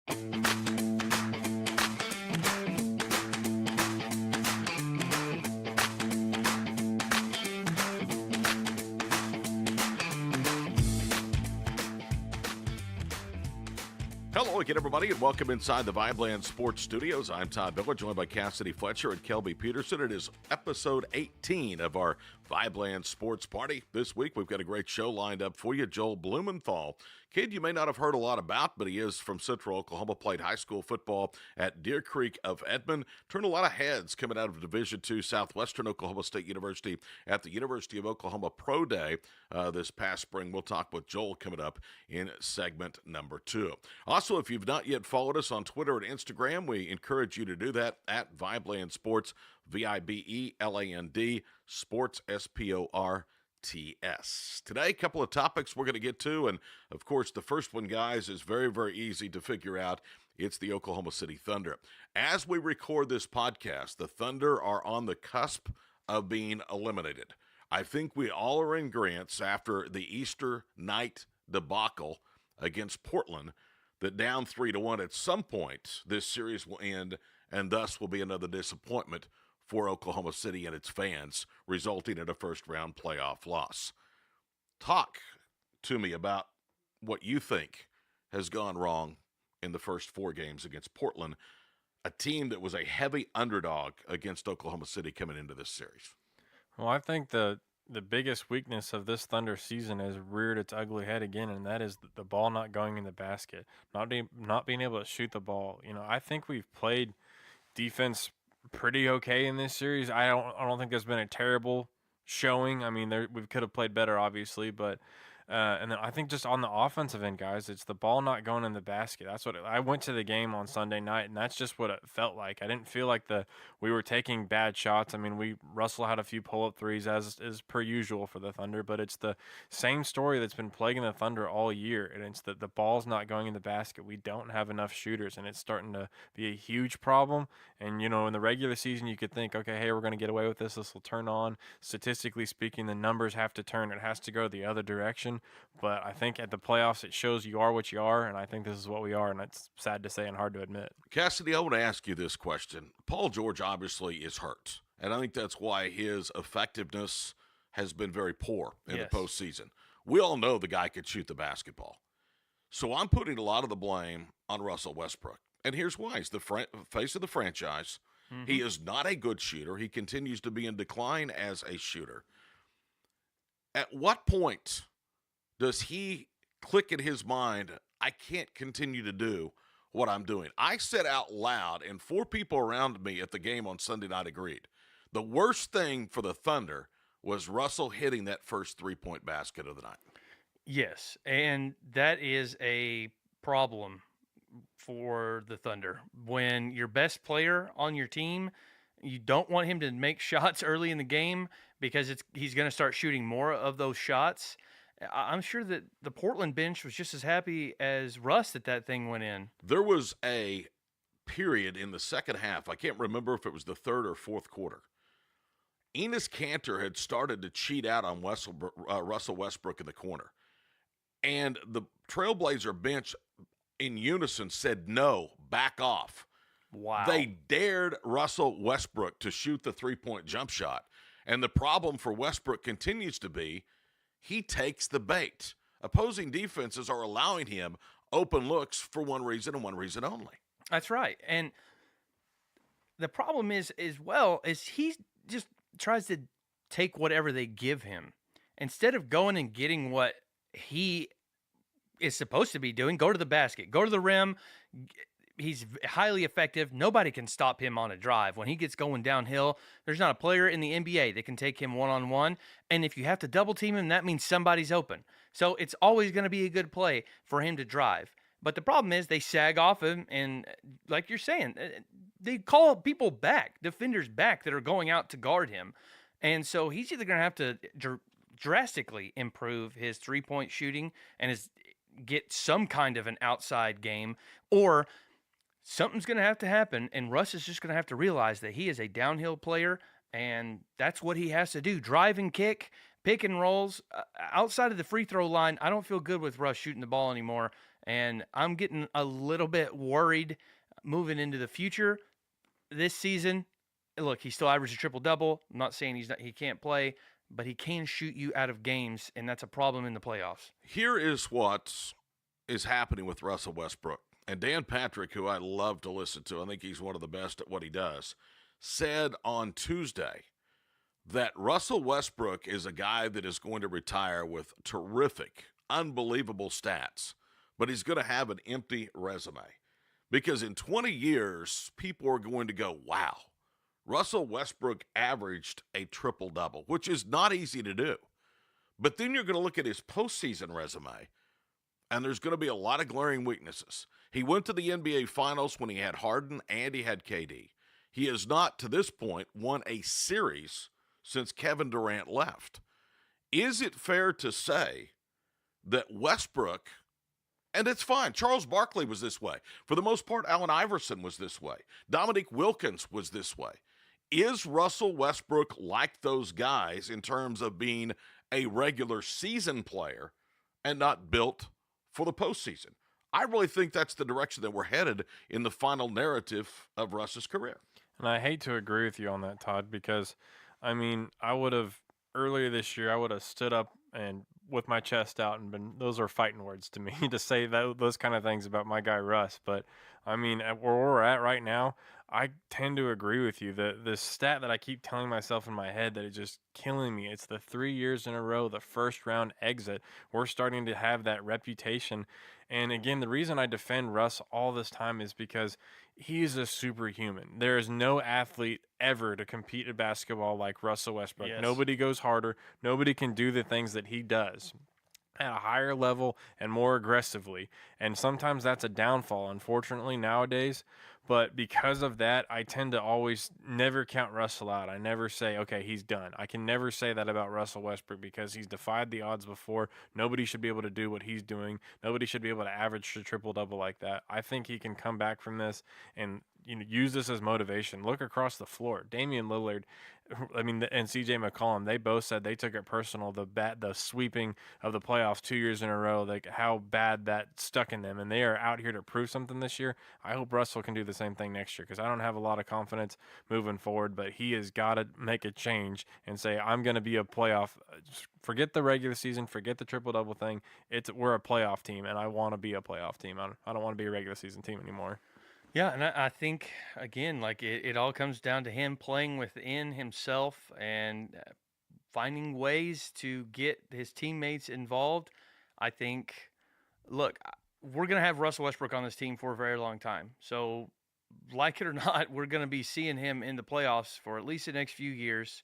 Hello again, everybody, and welcome inside the VIBELAND Sports Studios. I'm Todd Miller, joined by Casady Fletcher and Kelby Peterson. It is episode 18 of our VIBELAND Sports Party. This week, we've got a great show lined up for you. Joel Blumenthal, kid you may not have heard a lot about, but he is from Central Oklahoma, played high school football at Deer Creek of Edmond, turned a lot of heads coming out of Division II Southwestern Oklahoma State University at the University of Oklahoma Pro Day this past spring. We'll talk with Joel coming up in segment number 2. Also, if you've not yet followed us on Twitter and Instagram, we encourage you to do that at VIBELAND Sports, VIBELAND Sports, SPORTS. Today, a couple of topics we're going to get to, and of course, the first one, guys, is very, very easy to figure out. It's the Oklahoma City Thunder. As we record this podcast, the Thunder are on the cusp of being eliminated. I think we all are in agreement after the Easter night debacle against Portland that down 3-1 at some point this series will end, and thus will be another disappointment for Oklahoma City and its fans, resulting in a first-round playoff loss. Talk to me about what you think has gone wrong in the first 4 games against Portland, a team that was a heavy underdog against Oklahoma City coming into this series. Well, I think the biggest weakness of this Thunder season has reared its ugly head again, and that is the ball not going in the basket, not being able to shoot the ball. You know, I think we've played defense pretty okay in this series. I don't think there's been a terrible showing. I mean, we could have played better, obviously, but and then I think just on the offensive end, guys, it's the ball not going in the basket. That's what I went to the game on Sunday night, and that's just what it felt like. I didn't feel like we were taking bad shots. I mean, Russell had a few pull-up threes, as is per usual for the Thunder, but it's the same story that's been plaguing the Thunder all year, and it's that the ball's not going in the basket. We don't have enough shooters, and it's starting to be a huge problem. And, you know, in the regular season, you could think, okay, hey, we're going to get away with this. This will turn on. Statistically speaking, the numbers have to turn. It has to go the other direction. But I think at the playoffs, it shows you are what you are, and I think this is what we are, and it's sad to say and hard to admit. Casady, I want to ask you this question. Paul George obviously is hurt, and I think that's why his effectiveness has been very poor in the postseason. We all know the guy could shoot the basketball. So I'm putting a lot of the blame on Russell Westbrook, and here's why. He's the face of the franchise. Mm-hmm. He is not a good shooter. He continues to be in decline as a shooter. At what point does he click in his mind, I can't continue to do what I'm doing? I said out loud, and 4 people around me at the game on Sunday night agreed. The worst thing for the Thunder was Russell hitting that first 3-point basket of the night. Yes, and that is a problem for the Thunder. When your best player on your team, you don't want him to make shots early in the game because he's going to start shooting more of those shots. I'm sure that the Portland bench was just as happy as Russ that thing went in. There was a period in the second half, I can't remember if it was the third or fourth quarter. Enes Kanter had started to cheat out on Russell Westbrook in the corner. And the Trailblazer bench in unison said, no, back off. Wow. They dared Russell Westbrook to shoot the 3-point jump shot. And the problem for Westbrook continues to be he takes the bait. Opposing defenses are allowing him open looks for one reason and one reason only. That's right. And the problem is he just tries to take whatever they give him. Instead of going and getting what he is supposed to be doing, go to the basket, go to the rim. He's highly effective. Nobody can stop him on a drive. When he gets going downhill, there's not a player in the NBA that can take him one-on-one. And if you have to double team him, that means somebody's open. So it's always going to be a good play for him to drive. But the problem is they sag off him, and like you're saying, they call people back, defenders back that are going out to guard him. And so he's either going to have to drastically improve his three-point shooting and get some kind of an outside game, or something's going to have to happen, and Russ is just going to have to realize that he is a downhill player, and that's what he has to do. Drive and kick, pick and rolls. Outside of the free throw line, I don't feel good with Russ shooting the ball anymore, And I'm getting a little bit worried moving into the future. This season, look, he still averaged a triple-double. I'm not saying he can't play, but he can shoot you out of games, and that's a problem in the playoffs. Here is what is happening with Russell Westbrook. And Dan Patrick, who I love to listen to, I think he's one of the best at what he does, said on Tuesday that Russell Westbrook is a guy that is going to retire with terrific, unbelievable stats, but he's going to have an empty resume. Because in 20 years, people are going to go, wow, Russell Westbrook averaged a triple-double, which is not easy to do. But then you're going to look at his postseason resume, and there's going to be a lot of glaring weaknesses. He went to the NBA Finals when he had Harden and he had KD. He has not, to this point, won a series since Kevin Durant left. Is it fair to say that Westbrook, and it's fine, Charles Barkley was this way. For the most part, Allen Iverson was this way. Dominique Wilkins was this way. Is Russell Westbrook like those guys in terms of being a regular season player and not built for the postseason? I really think that's the direction that we're headed in the final narrative of Russ's career. And I hate to agree with you on that, Todd, because, I mean, earlier this year, I would have stood up and with my chest out and those are fighting words to me to say those kind of things about my guy Russ. But, I mean, at where we're at right now, I tend to agree with you. The stat that I keep telling myself in my head that is just killing me, it's the 3 years in a row, the first round exit. We're starting to have that reputation. And again, the reason I defend Russ all this time is because he's a superhuman. There is no athlete ever to compete at basketball like Russell Westbrook. Yes. Nobody goes harder. Nobody can do the things that he does at a higher level and more aggressively. And sometimes that's a downfall, unfortunately, nowadays. But because of that, I tend to always never count Russell out. I never say, okay, he's done. I can never say that about Russell Westbrook because he's defied the odds before. Nobody should be able to do what he's doing. Nobody should be able to average a triple-double like that. I think he can come back from this and use this as motivation. Look across the floor. Damian Lillard, and CJ McCollum, they both said they took it personal, the sweeping of the playoffs 2 years in a row, like how bad that stuck in them, and they are out here to prove something this year. I hope Russell can do the same thing next year because I don't have a lot of confidence moving forward, but he has got to make a change and say, I'm going to be a playoff. Forget the regular season, forget the triple-double thing. We're a playoff team, and I want to be a playoff team. I don't want to be a regular season team anymore. Yeah, and I think, again, like it all comes down to him playing within himself and finding ways to get his teammates involved. I think, look, we're going to have Russell Westbrook on this team for a very long time. So, like it or not, we're going to be seeing him in the playoffs for at least the next few years.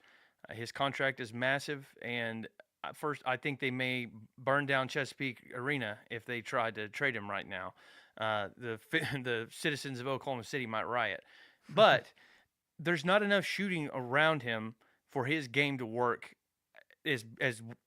His contract is massive, and first, I think they may burn down Chesapeake Arena if they tried to trade him right now. The citizens of Oklahoma City might riot, but there's not enough shooting around him for his game to work as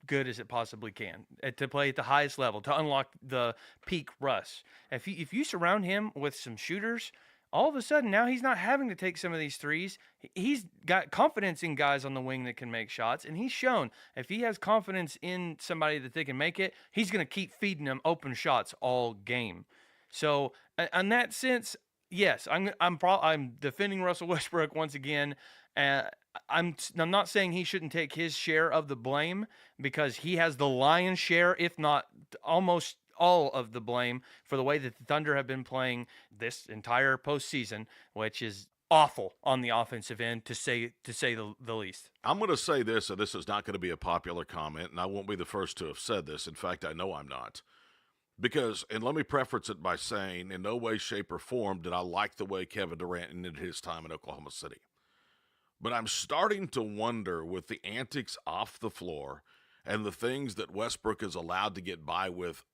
good as it possibly can, to play at the highest level, to unlock the peak Russ. If you surround him with some shooters, all of a sudden now he's not having to take some of these threes. He's got confidence in guys on the wing that can make shots, and he's shown if he has confidence in somebody that they can make it, he's going to keep feeding them open shots all game. So, in that sense, yes, I'm defending Russell Westbrook once again. I'm not saying he shouldn't take his share of the blame because he has the lion's share, if not almost all of the blame for the way that the Thunder have been playing this entire postseason, which is awful on the offensive end, to say the least. I'm going to say this, and this is not going to be a popular comment, and I won't be the first to have said this. In fact, I know I'm not. Because, and let me preface it by saying, in no way, shape, or form did I like the way Kevin Durant ended his time in Oklahoma City. But I'm starting to wonder, with the antics off the floor and the things that Westbrook is allowed to get by with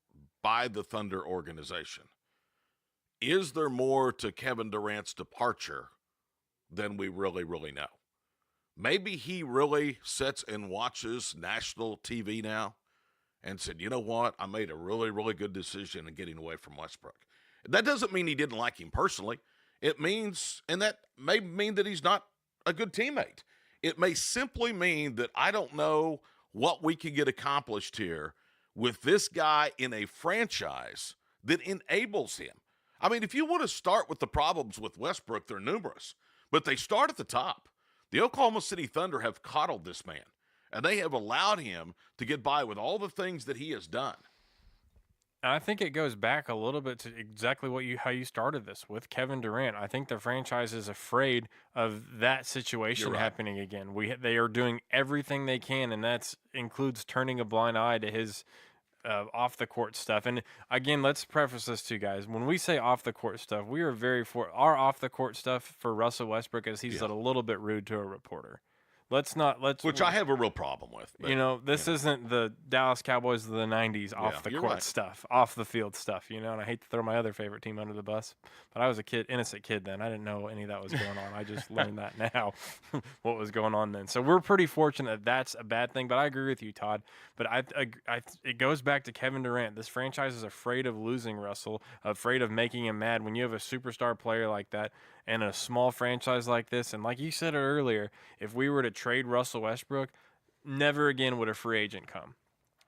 by the Thunder organization, is there more to Kevin Durant's departure than we really, really know? Maybe he really sits and watches national TV now and said, you know what, I made a really, really good decision in getting away from Westbrook. That doesn't mean he didn't like him personally. It means, and that may mean that he's not a good teammate. It may simply mean that I don't know what we can get accomplished here with this guy in a franchise that enables him. I mean, if you want to start with the problems with Westbrook, they're numerous, but they start at the top. The Oklahoma City Thunder have coddled this man, and they have allowed him to get by with all the things that he has done. And I think it goes back a little bit to exactly how you started this with Kevin Durant. I think the franchise is afraid of that situation happening again. They are doing everything they can, and that includes turning a blind eye to his off the court stuff. And again, let's preface this too, guys. When we say off the court stuff, we are very for our off the court stuff for Russell Westbrook, as he's a little bit rude to a reporter. Which I have a real problem with. But, this isn't the Dallas Cowboys of the 90s off the court stuff, off the field stuff, and I hate to throw my other favorite team under the bus, but I was innocent kid then. I didn't know any of that was going on. I just learned that now, what was going on then. So we're pretty fortunate that's a bad thing, but I agree with you, Todd. But it goes back to Kevin Durant. This franchise is afraid of losing Russell, afraid of making him mad. When you have a superstar player like that, and a small franchise like this, and like you said earlier, if we were to trade Russell Westbrook, never again would a free agent come.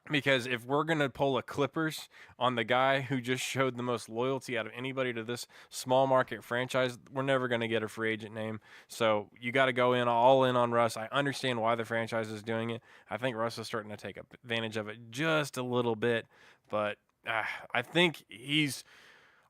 Because if we're going to pull a Clippers on the guy who just showed the most loyalty out of anybody to this small market franchise, we're never going to get a free agent name. So you got to go all in on Russ. I understand why the franchise is doing it. I think Russ is starting to take advantage of it just a little bit, but I think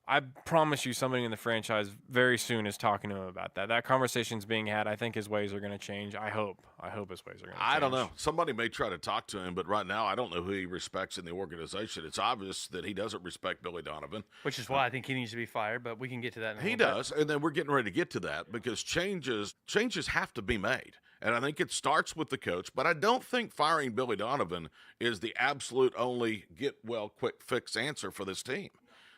I promise you somebody in the franchise very soon is talking to him about that. That conversation's being had. I think his ways are going to change. I hope his ways are going to change. I don't know. Somebody may try to talk to him, but right now I don't know who he respects in the organization. It's obvious that he doesn't respect Billy Donovan. Which is why I think he needs to be fired, but we can get to that in a little bit. He does, and then we're getting ready to get to that because changes have to be made. And I think it starts with the coach, but I don't think firing Billy Donovan is the absolute only get-well-quick-fix answer for this team.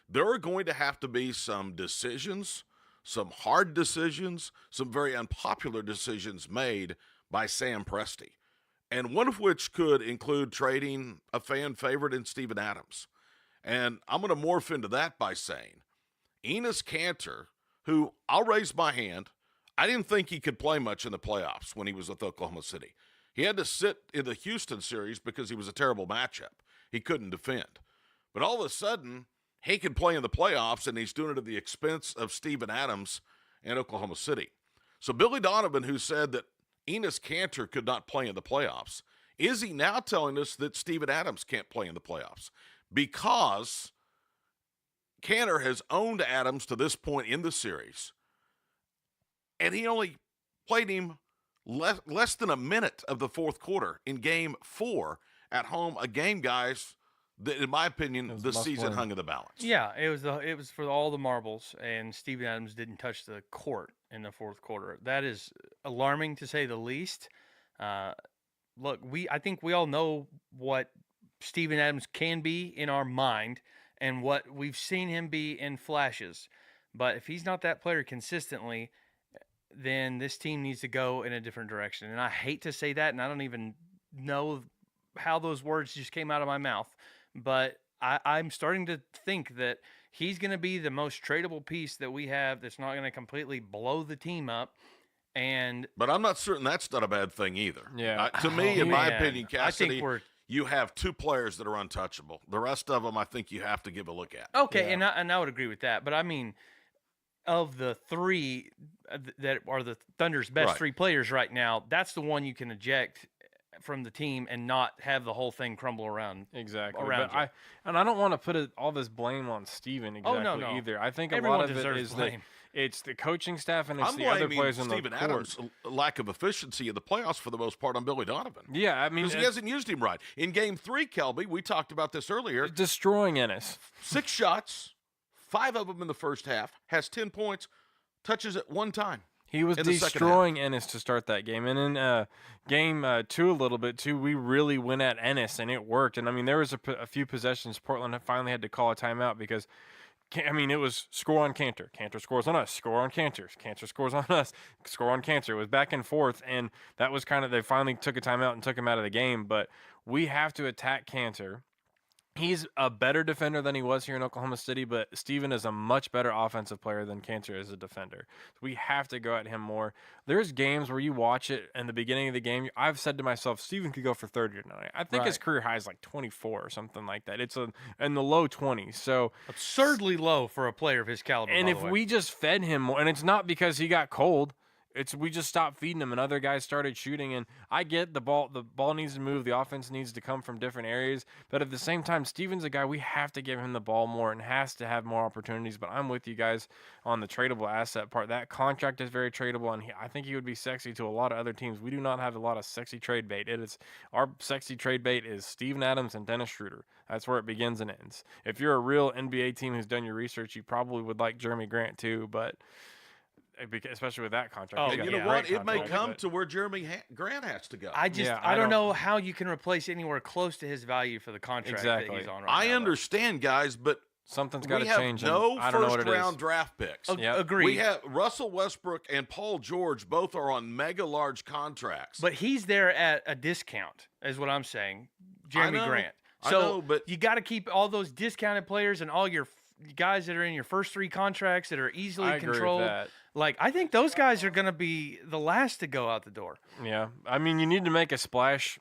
There are going to have to be some decisions, some hard decisions, some very unpopular decisions made by Sam Presti, and one of which could include trading a fan favorite in Steven Adams. And I'm going to morph into that by saying Enes Kanter, who I'll raise my hand, I didn't think he could play much in the playoffs when he was with Oklahoma City. He had to sit in the Houston series because he was a terrible matchup. He couldn't defend. But all of a sudden, he can play in the playoffs, and he's doing it at the expense of Steven Adams and Oklahoma City. So Billy Donovan, who said that Enes Kanter could not play in the playoffs, is he now telling us that Steven Adams can't play in the playoffs? Because Kanter has owned Adams to this point in the series, and he only played him less than a minute of the fourth quarter in Game 4 at home, a game, guys, that, in my opinion, the season hung in the balance. Yeah, it was for all the marbles, and Steven Adams didn't touch the court in the fourth quarter. That is alarming, to say the least. Look, I think we all know what Steven Adams can be in our mind and what we've seen him be in flashes. But if he's not that player consistently, then this team needs to go in a different direction. And I hate to say that, and I don't even know how those words just came out of my mouth. But I'm starting to think that he's going to be the most tradable piece that we have that's not going to completely blow the team up. But I'm not certain that's not a bad thing either. Yeah. To me, in my opinion, Casady, you have two players that are untouchable. The rest of them, I think you have to give a look at. Okay, yeah. and I would agree with that. But I mean, of the three that are the Thunder's best three players right now, that's the one you can eject from the team and not have the whole thing crumble around. Exactly. I don't want to put all this blame on Steven either. I think everyone lot of it is that it's the coaching staff and it's the other players in the court. Adams' lack of efficiency in the playoffs for the most part on Billy Donovan. Yeah, I mean, because he hasn't used him right. In Game 3, Kelby, we talked about this earlier. Destroying Ennis. 6 shots, 5 of them in the first half, has 10 points, touches it one time. He was destroying Ennis to start that game. And in game 2 a little bit, too, we really went at Ennis, and it worked. And, I mean, there was a few possessions. Portland finally had to call a timeout because, I mean, it was score on Kanter. Kanter scores on us. Score on Kanter. Kanter scores on us. Score on Kanter. It was back and forth, and that was kind of – they finally took a timeout and took him out of the game. But we have to attack Kanter He's a better defender than he was here in Oklahoma City, but Steven is a much better offensive player than Cantor is a defender. So we have to go at him more. There's games where you watch it in the beginning of the game. I've said to myself, Steven could go for 30 tonight. I think his career high is like 24 or something like that. It's in the low 20s. So absurdly low for a player of his caliber. And if we just fed him more, and it's not because he got cold. We just stopped feeding him, and other guys started shooting. And I get the ball needs to move, the offense needs to come from different areas. But at the same time, Steven's a guy we have to give him the ball more and has to have more opportunities. But I'm with you guys on the tradable asset part. That contract is very tradable, and I think he would be sexy to a lot of other teams. We do not have a lot of sexy trade bait. Our sexy trade bait is Steven Adams and Dennis Schroeder. That's where it begins and ends. If you're a real NBA team who's done your research, you probably would like Jeremy Grant too, but especially with that contract. Oh, you know what? It may come to where Jeremy Grant has to go. I don't know how you can replace anywhere close to his value for the contract that he's on right now. I understand, guys, but something's got to change. No first-round draft picks. Agreed. We have Russell Westbrook and Paul George both are on mega large contracts. But he's there at a discount, is what I'm saying. Jeremy Grant. So I know, but you got to keep all those discounted players and all your guys that are in your first 3 contracts that are easily controlled. Agree with that. Like, I think those guys are going to be the last to go out the door. Yeah. I mean, you need to make a splash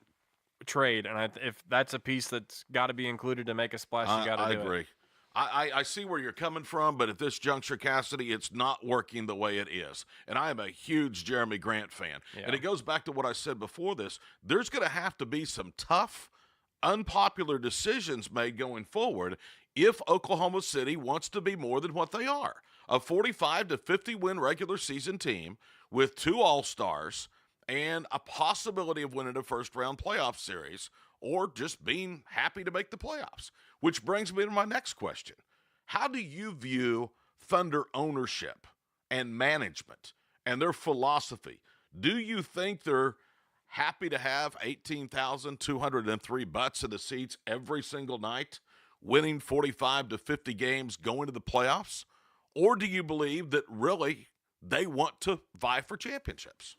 trade, and if that's a piece that's got to be included to make a splash, you got to do it. I agree. I see where you're coming from, but at this juncture, Casady, it's not working the way it is. And I am a huge Jeremy Grant fan. Yeah. And it goes back to what I said before this. There's going to have to be some tough, unpopular decisions made going forward if Oklahoma City wants to be more than what they are. A 45 to 50 win regular season team with 2 All-Stars and a possibility of winning a first-round playoff series or just being happy to make the playoffs. Which brings me to my next question. How do you view Thunder ownership and management and their philosophy? Do you think they're happy to have 18,203 butts in the seats every single night, winning 45 to 50 games, going to the playoffs? Or do you believe that really they want to vie for championships?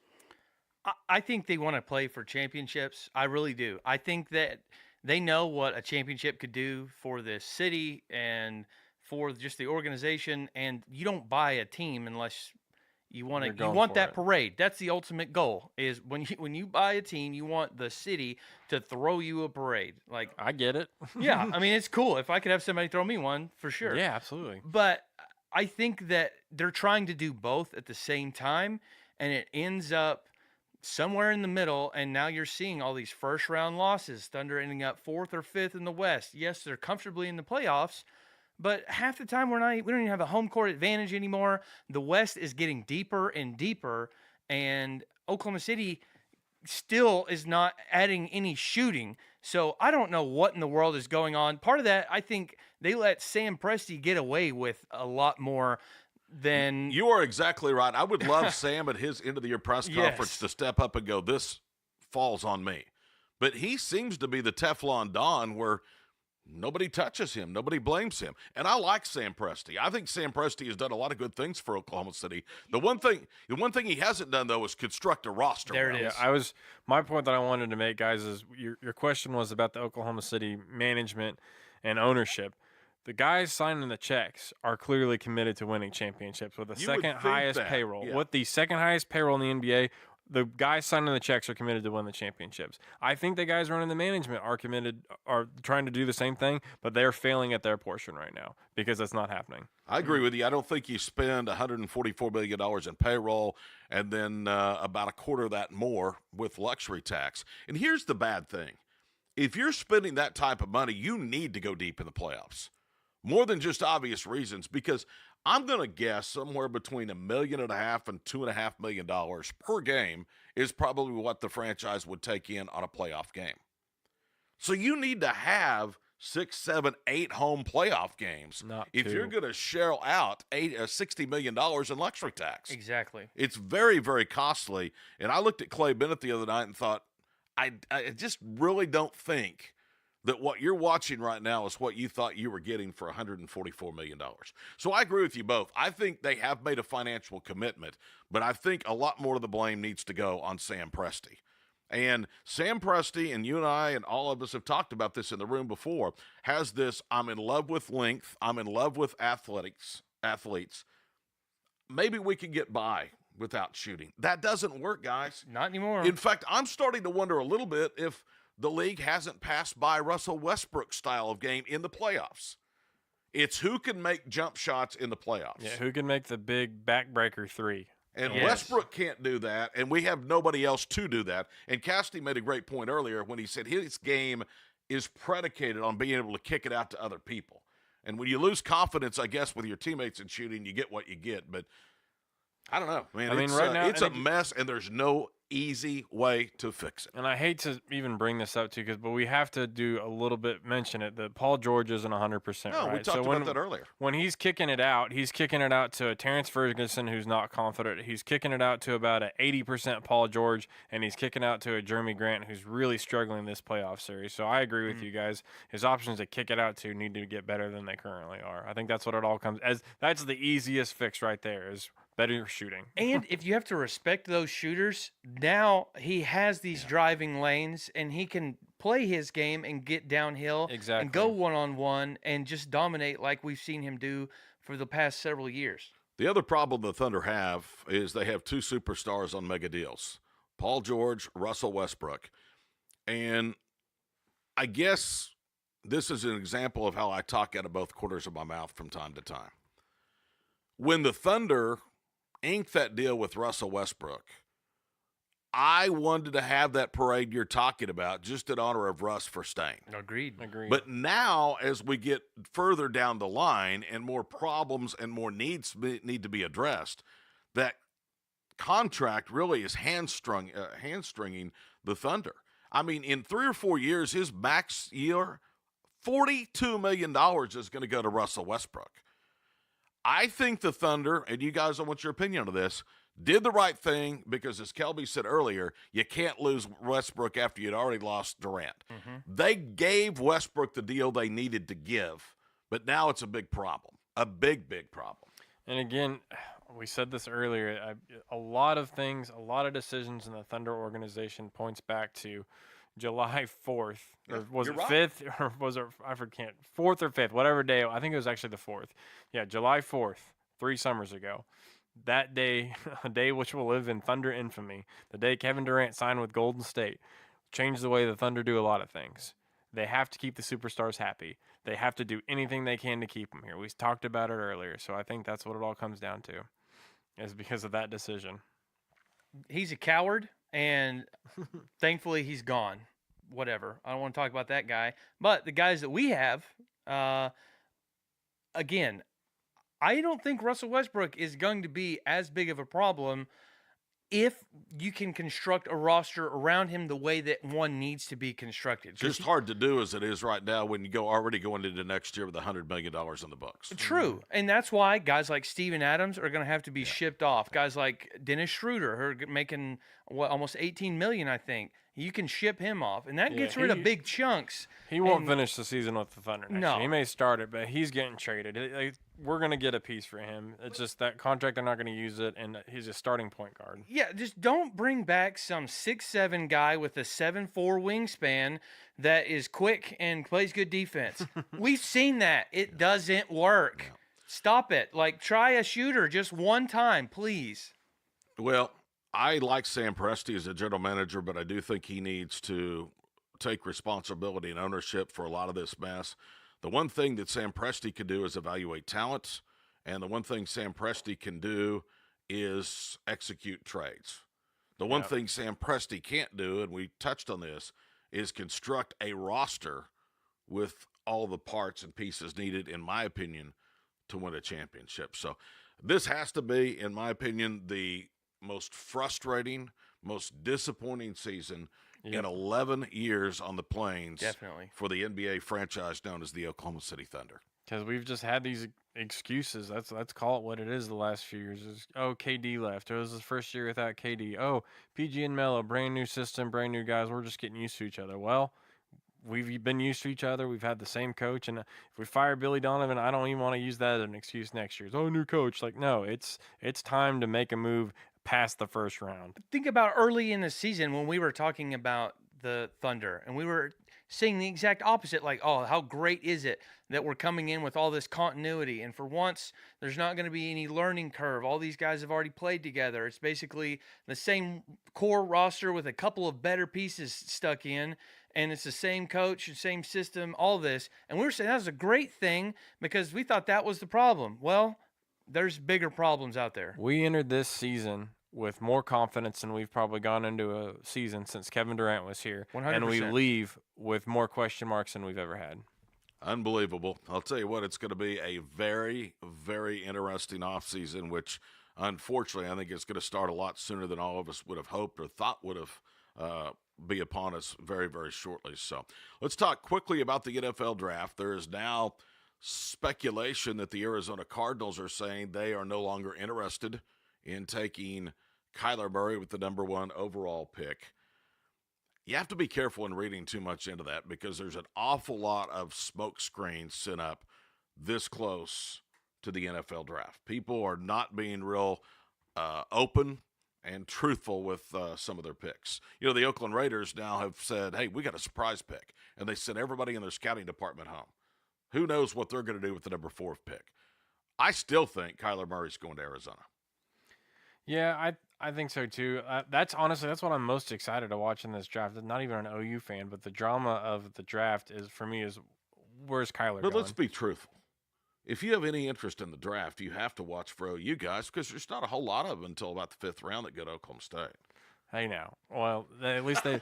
I think they want to play for championships. I really do. I think that they know what a championship could do for the city and for just the organization. And you don't buy a team unless you want to. You want that parade. That's the ultimate goal. Is when you buy a team, you want the city to throw you a parade. Like, I get it. Yeah, I mean, it's cool. If I could have somebody throw me one, for sure. Yeah, absolutely. But I think that they're trying to do both at the same time, and it ends up somewhere in the middle, and now you're seeing all these first-round losses. Thunder ending up 4th or 5th in the West. Yes, they're comfortably in the playoffs, but half the time we don't even have a home court advantage anymore. The West is getting deeper and deeper, and Oklahoma City still is not adding any shooting. So I don't know what in the world is going on. Part of that, I think they let Sam Presti get away with a lot more than... You are exactly right. I would love Sam at his end-of-the-year press conference to step up and go, this falls on me. But he seems to be the Teflon Don where nobody touches him. Nobody blames him. And I like Sam Presti. I think Sam Presti has done a lot of good things for Oklahoma City. The one thing he hasn't done, though, is construct a roster. There it is. My point that I wanted to make, guys, is your question was about the Oklahoma City management and ownership. The guys signing the checks are clearly committed to winning championships with the second highest payroll. Yeah. With the second highest payroll in the NBA, the guys signing the checks are committed to win the championships. I think the guys running the management are trying to do the same thing, but they're failing at their portion right now because it's not happening. I agree with you. I don't think you spend $144 million in payroll and then about a quarter of that more with luxury tax. And here's the bad thing. If you're spending that type of money, you need to go deep in the playoffs. More than just obvious reasons, because I'm going to guess somewhere between $1.5 million and $2.5 million per game is probably what the franchise would take in on a playoff game. So you need to have 6, 7, 8 home playoff games if you're going to shell out $60 million in luxury tax. Exactly. It's very, very costly. And I looked at Clay Bennett the other night and thought, I just really don't think that what you're watching right now is what you thought you were getting for $144 million. So I agree with you both. I think they have made a financial commitment, but I think a lot more of the blame needs to go on Sam Presti. And Sam Presti and you and I and all of us have talked about this in the room before, has this I'm in love with length, I'm in love with athletes. Maybe we can get by without shooting. That doesn't work, guys. Not anymore. In fact, I'm starting to wonder a little bit if the league hasn't passed by Russell Westbrook's style of game in the playoffs. It's who can make jump shots in the playoffs. Yeah, who can make the big backbreaker three. And Yes. Westbrook can't do that, and we have nobody else to do that. And Casady made a great point earlier when he said his game is predicated on being able to kick it out to other people. And when you lose confidence, I guess, with your teammates in shooting, you get what you get. But I don't know, man. Right now, it's a mess, and there's no easy way to fix it. And I hate to even bring this up too, but we have to do a little bit mention it that Paul George isn't 100%. No, right? we talked about that earlier. When he's kicking it out to a Terrence Ferguson who's not confident. He's kicking it out to about an 80% Paul George, and he's kicking out to a Jeremy Grant who's really struggling this playoff series. So I agree with you guys. His options to kick it out to need to get better than they currently are. I think that's what it all comes as. That's the easiest fix right there is better shooting. And if you have to respect those shooters, now he has these driving lanes and he can play his game and get downhill and go one-on-one and just dominate like we've seen him do for the past several years. The other problem the Thunder have is they have two superstars on mega deals, Paul George, Russell Westbrook. And I guess this is an example of how I talk out of both quarters of my mouth from time to time. When the Thunder inked that deal with Russell Westbrook, I wanted to have that parade you're talking about just in honor of Russ for staying. Agreed. But now, as we get further down the line and more problems and more needs need to be addressed, that contract really is hamstringing the Thunder. I mean, in 3 or 4 years, his max year, $42 million is going to go to Russell Westbrook. I think the Thunder, and you guys, I want your opinion on this, did the right thing because, as Kelby said earlier, you can't lose Westbrook after you'd already lost Durant. They gave Westbrook the deal they needed to give, but now it's a big problem, a big, big problem. And again, we said this earlier, a lot of things, a lot of decisions in the Thunder organization points back to July 4th, or was it 5th, or was it, I forget, 4th or 5th, whatever day. I think it was actually the 4th. Yeah, July 4th, 3 summers ago. That day, a day which will live in Thunder infamy, the day Kevin Durant signed with Golden State, changed the way the Thunder do a lot of things. They have to keep the superstars happy. They have to do anything they can to keep them here. We talked about it earlier, so I think that's what it all comes down to, is because of that decision. He's a coward, and thankfully he's gone. Whatever. I don't want to talk about that guy. But the guys that we have, again, I don't think Russell Westbrook is going to be as big of a problem if you can construct a roster around him the way that one needs to be constructed. Just hard to do as it is right now when you already going into next year with $100 million in the books. True. And that's why guys like Steven Adams are going to have to be shipped off. Guys like Dennis Schroeder, who are making almost $18 million, I think. You can ship him off, and that gets rid of big chunks. He won't finish the season with the Thunder next year. He may start it, but he's getting traded. We're going to get a piece for him. It's just that contract, they're not going to use it, and he's a starting point guard. Yeah, just don't bring back some 6'7" guy with a 7'4" wingspan that is quick and plays good defense. We've seen that. It doesn't work. No. Stop it. Try a shooter just one time, please. Well, I like Sam Presti as a general manager, but I do think he needs to take responsibility and ownership for a lot of this mess. The one thing that Sam Presti can do is evaluate talent, and the one thing Sam Presti can do is execute trades. The one thing Sam Presti can't do, and we touched on this, is construct a roster with all the parts and pieces needed, in my opinion, to win a championship. So this has to be, in my opinion, the most frustrating, most disappointing season in 11 years on the Plains. Definitely. For the NBA franchise known as the Oklahoma City Thunder. Because we've just had these excuses. Let's call it what it is the last few years. KD left. It was his first year without KD. PG and Melo, brand new system, brand new guys. We're just getting used to each other. Well, we've been used to each other. We've had the same coach. And if we fire Billy Donovan, I don't even want to use that as an excuse next year. New coach. No, it's time to make a move. past the first round. Think about early in the season when we were talking about the Thunder and we were saying the exact opposite, like, oh, how great is it that we're coming in with all this continuity, and for once there's not going to be any learning curve. All these guys have already played together. It's basically the same core roster with a couple of better pieces stuck in, and it's the same coach, same system, all this. And we were saying that was a great thing because we thought that was the problem. Well, there's bigger problems out there. We entered this season with more confidence than we've probably gone into a season since Kevin Durant was here. 100%. And we leave with more question marks than we've ever had. Unbelievable. I'll tell you what, it's going to be a very, very interesting offseason, which unfortunately I think it's going to start a lot sooner than all of us would have hoped or thought would have be upon us very, very shortly. So let's talk quickly about the NFL draft. There is now speculation that the Arizona Cardinals are saying they are no longer interested in taking Kyler Murray with the number 1 overall pick. You have to be careful in reading too much into that because there's an awful lot of smoke screens sent up this close to the NFL draft. People are not being real open and truthful with some of their picks. You know, the Oakland Raiders now have said, hey, we got a surprise pick, and they sent everybody in their scouting department home. Who knows what they're going to do with the number 4 pick? I still think Kyler Murray's going to Arizona. Yeah, I think so too. That's what I'm most excited to watch in this draft. Not even an OU fan, but the drama of the draft is for me is where's Kyler But going? let's be truthful. If you have any interest in the draft, you have to watch for OU guys because there's not a whole lot of them until about the 5th round that go to Oklahoma State. Hey now, well at least they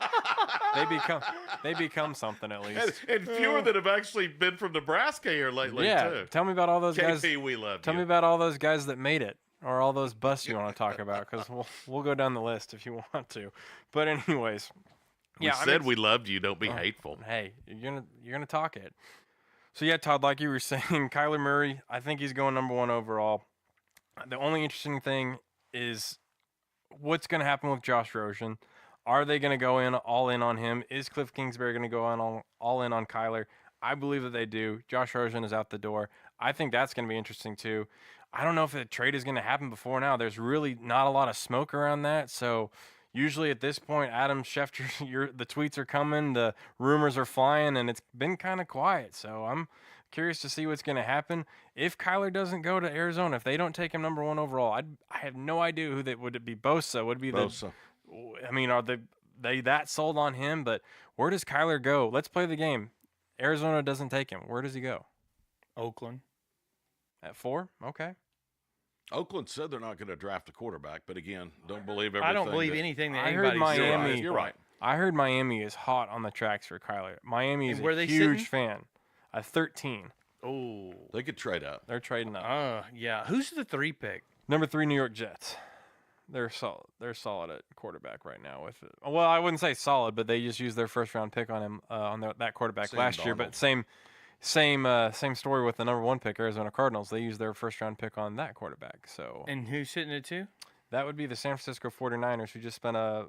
become something at least. And fewer that have actually been from Nebraska here lately too. Tell me about all those guys. KP, we love Tell you. me about all those guys that made it. Or all those busts you want to talk about, because we'll go down the list if you want to. But anyways, we said we loved you. Don't be hateful. Hey, you're gonna talk it. So yeah, Todd, like you were saying, Kyler Murray, I think he's going number 1 overall. The only interesting thing is what's going to happen with Josh Rosen. Are they going to go all in on him? Is Cliff Kingsbury going to go all in on Kyler? I believe that they do. Josh Rosen is out the door. I think that's going to be interesting too. I don't know if the trade is going to happen before now. There's really not a lot of smoke around that. So usually at this point, Adam Schefter, the tweets are coming, the rumors are flying, and it's been kind of quiet. So I'm curious to see what's going to happen. If Kyler doesn't go to Arizona, if they don't take him number 1 overall, I have no idea who that would it be. Bosa would be Bosa. I mean, are they that sold on him? But where does Kyler go? Let's play the game. Arizona doesn't take him. Where does he go? Oakland. At 4? Okay. Oakland said they're not going to draft a quarterback, but again, don't believe everything. I don't believe anything that I heard anybody says. Miami. You're right. I heard Miami is hot on the tracks for Kyler. Miami is And where a they huge sitting? fan. 13. Oh. They could trade up. They're trading up. Yeah. Who's the 3 pick? Number 3, New York Jets. They're solid. They're solid at quarterback right now. With it. Well, I wouldn't say solid, but they just used their first round pick on him that quarterback Sam last year. Darnold. But same story with the number 1 pick, Arizona Cardinals. They used their first round pick on that quarterback. So And who's sitting at 2? that would be the San Francisco 49ers, who just spent a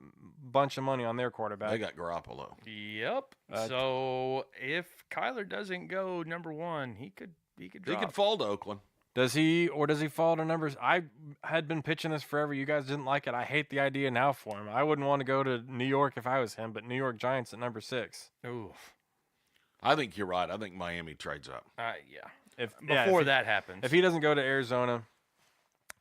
bunch of money on their quarterback. They got Garoppolo. Yep. So if Kyler doesn't go number 1, he could drop. He could fall to Oakland. Does he fall to numbers? I had been pitching this forever. You guys didn't like it. I hate the idea now for him. I wouldn't want to go to New York if I was him, but New York Giants at number 6. Ooh. I think you're right. I think Miami trades up. Yeah. If that happens. If he doesn't go to Arizona,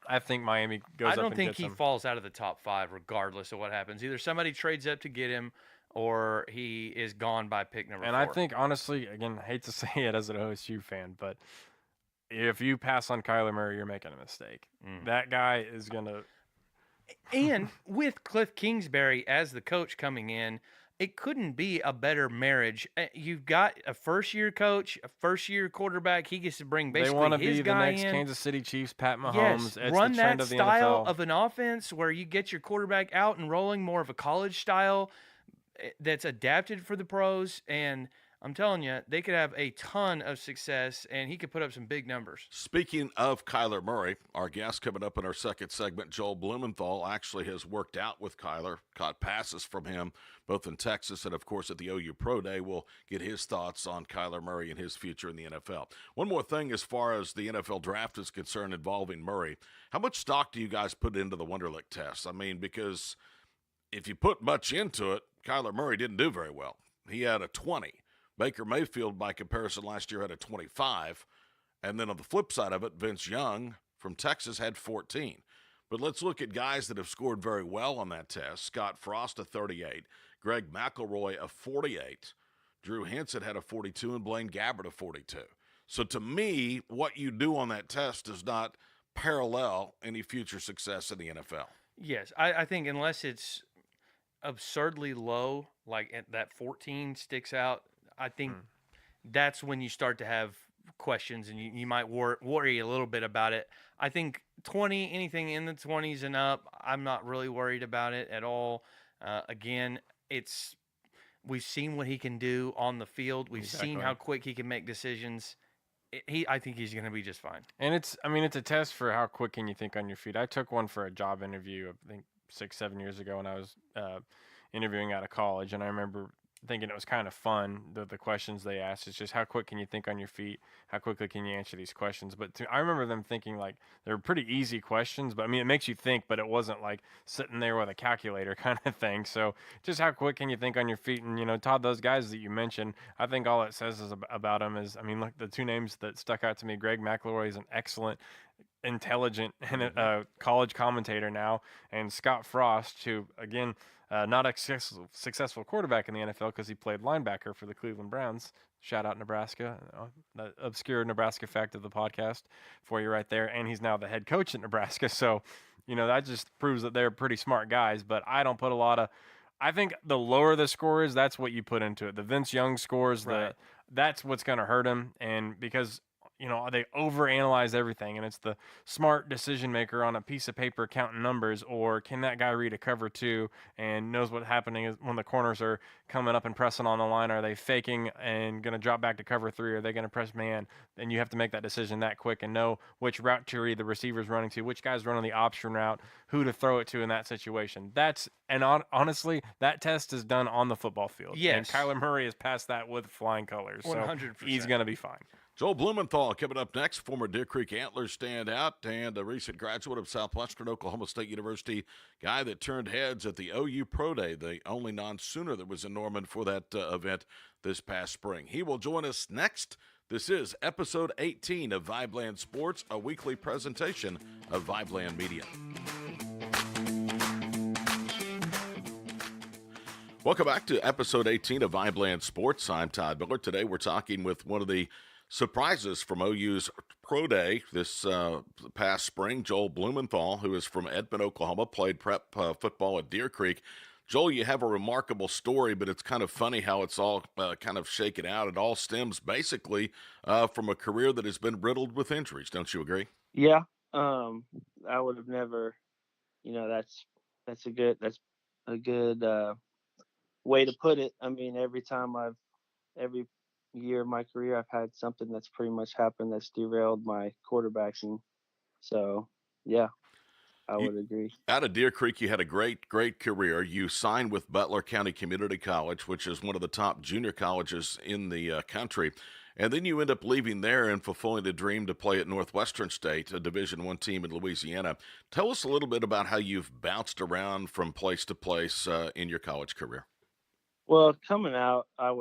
I think Miami goes up I don't and think gets he him. falls out of the top 5 regardless of what happens. Either somebody trades up to get him or he is gone by pick number 4. And I think, honestly, again, I hate to say it as an OSU fan, but if you pass on Kyler Murray, you're making a mistake. That guy is going to – And with Cliff Kingsbury as the coach coming in, it couldn't be a better marriage. You've got a first-year coach, a first-year quarterback. He gets to bring they basically want to his be the guy next in. Kansas City Chiefs, Pat Mahomes. Yes, It's run the trend that of the style NFL. of an offense where you get your quarterback out and rolling, more of a college style that's adapted for the pros. And I'm telling you, they could have a ton of success, and he could put up some big numbers. Speaking of Kyler Murray, our guest coming up in our second segment, Joel Blumenthal, actually has worked out with Kyler, caught passes from him, both in Texas and, of course, at the OU Pro Day. We'll get his thoughts on Kyler Murray and his future in the NFL. One more thing as far as the NFL draft is concerned involving Murray. How much stock do you guys put into the Wonderlic test? I mean, because if you put much into it, Kyler Murray didn't do very well. He had a 20. Baker Mayfield, by comparison, last year had a 25. And then on the flip side of it, Vince Young from Texas had 14. But let's look at guys that have scored very well on that test. Scott Frost, a 38. Greg McElroy, a 48. Drew Henson had a 42, and Blaine Gabbert, a 42. So to me, what you do on that test does not parallel any future success in the NFL. Yes, I think unless it's absurdly low, like that 14 sticks out, I think that's when you start to have questions, and you might worry a little bit about it. I think 20, anything in the 20s and up, I'm not really worried about it at all. Again, we've seen what he can do on the field. We've seen how quick he can make decisions. I think he's going to be just fine. And it's a test for how quick can you think on your feet. I took one for a job interview, I think 6-7 years ago, when I was interviewing out of college, and I remember thinking it was kind of fun. The questions they asked, it's just how quick can you think on your feet? How quickly can you answer these questions? But I remember them thinking like they were pretty easy questions, but I mean, it makes you think, but it wasn't like sitting there with a calculator kind of thing. So just how quick can you think on your feet? And, Todd, those guys that you mentioned, I think all it says is about them is, I mean, look, the two names that stuck out to me, Greg McElroy is an excellent, intelligent and college commentator now, and Scott Frost, who again, not a successful quarterback in the NFL because he played linebacker for the Cleveland Browns. Shout out Nebraska, that obscure Nebraska fact of the podcast for you right there. And he's now the head coach at Nebraska. So, that just proves that they're pretty smart guys. But I don't put a lot of. I think the lower the score is, that's what you put into it. The Vince Young scores, Right. That's what's going to hurt him, and because they overanalyze everything, and it's the smart decision maker on a piece of paper counting numbers, or can that guy read a cover two and knows what's happening is when the corners are coming up and pressing on the line? Are they faking and going to drop back to cover three? Are they going to press man? And you have to make that decision that quick and know which route to read the receiver's running to, which guy's running the option route, who to throw it to in that situation. Honestly, that test is done on the football field. Yes. And Kyler Murray has passed that with flying colors. 100%. So he's going to be fine. Joel Blumenthal coming up next, former Deer Creek Antlers standout and a recent graduate of Southwestern Oklahoma State University, guy that turned heads at the OU Pro Day, the only non-Sooner that was in Norman for that event this past spring. He will join us next. This is episode 18 of VIBELAND Sports, a weekly presentation of VIBELAND Media. Welcome back to episode 18 of VIBELAND Sports. I'm Todd Miller. Today we're talking with one of the surprises from OU's Pro Day this past spring, Joel Blumenthal, who is from Edmond, Oklahoma, played prep football at Deer Creek. Joel, you have a remarkable story, but it's kind of funny how it's all kind of shaken out. It all stems basically from a career that has been riddled with injuries. Don't you agree? Yeah. I would have never, that's a good way to put it. I mean, every year of my career, I've had something that's pretty much happened that's derailed my quarterbacking. So, yeah, I would agree. Out of Deer Creek, you had a great career. You signed with Butler County Community College, which is one of the top junior colleges in the country. And then you end up leaving there and fulfilling the dream to play at Northwestern State, a Division I team in Louisiana. Tell us a little bit about how you've bounced around from place to place in your college career. Well, coming out, I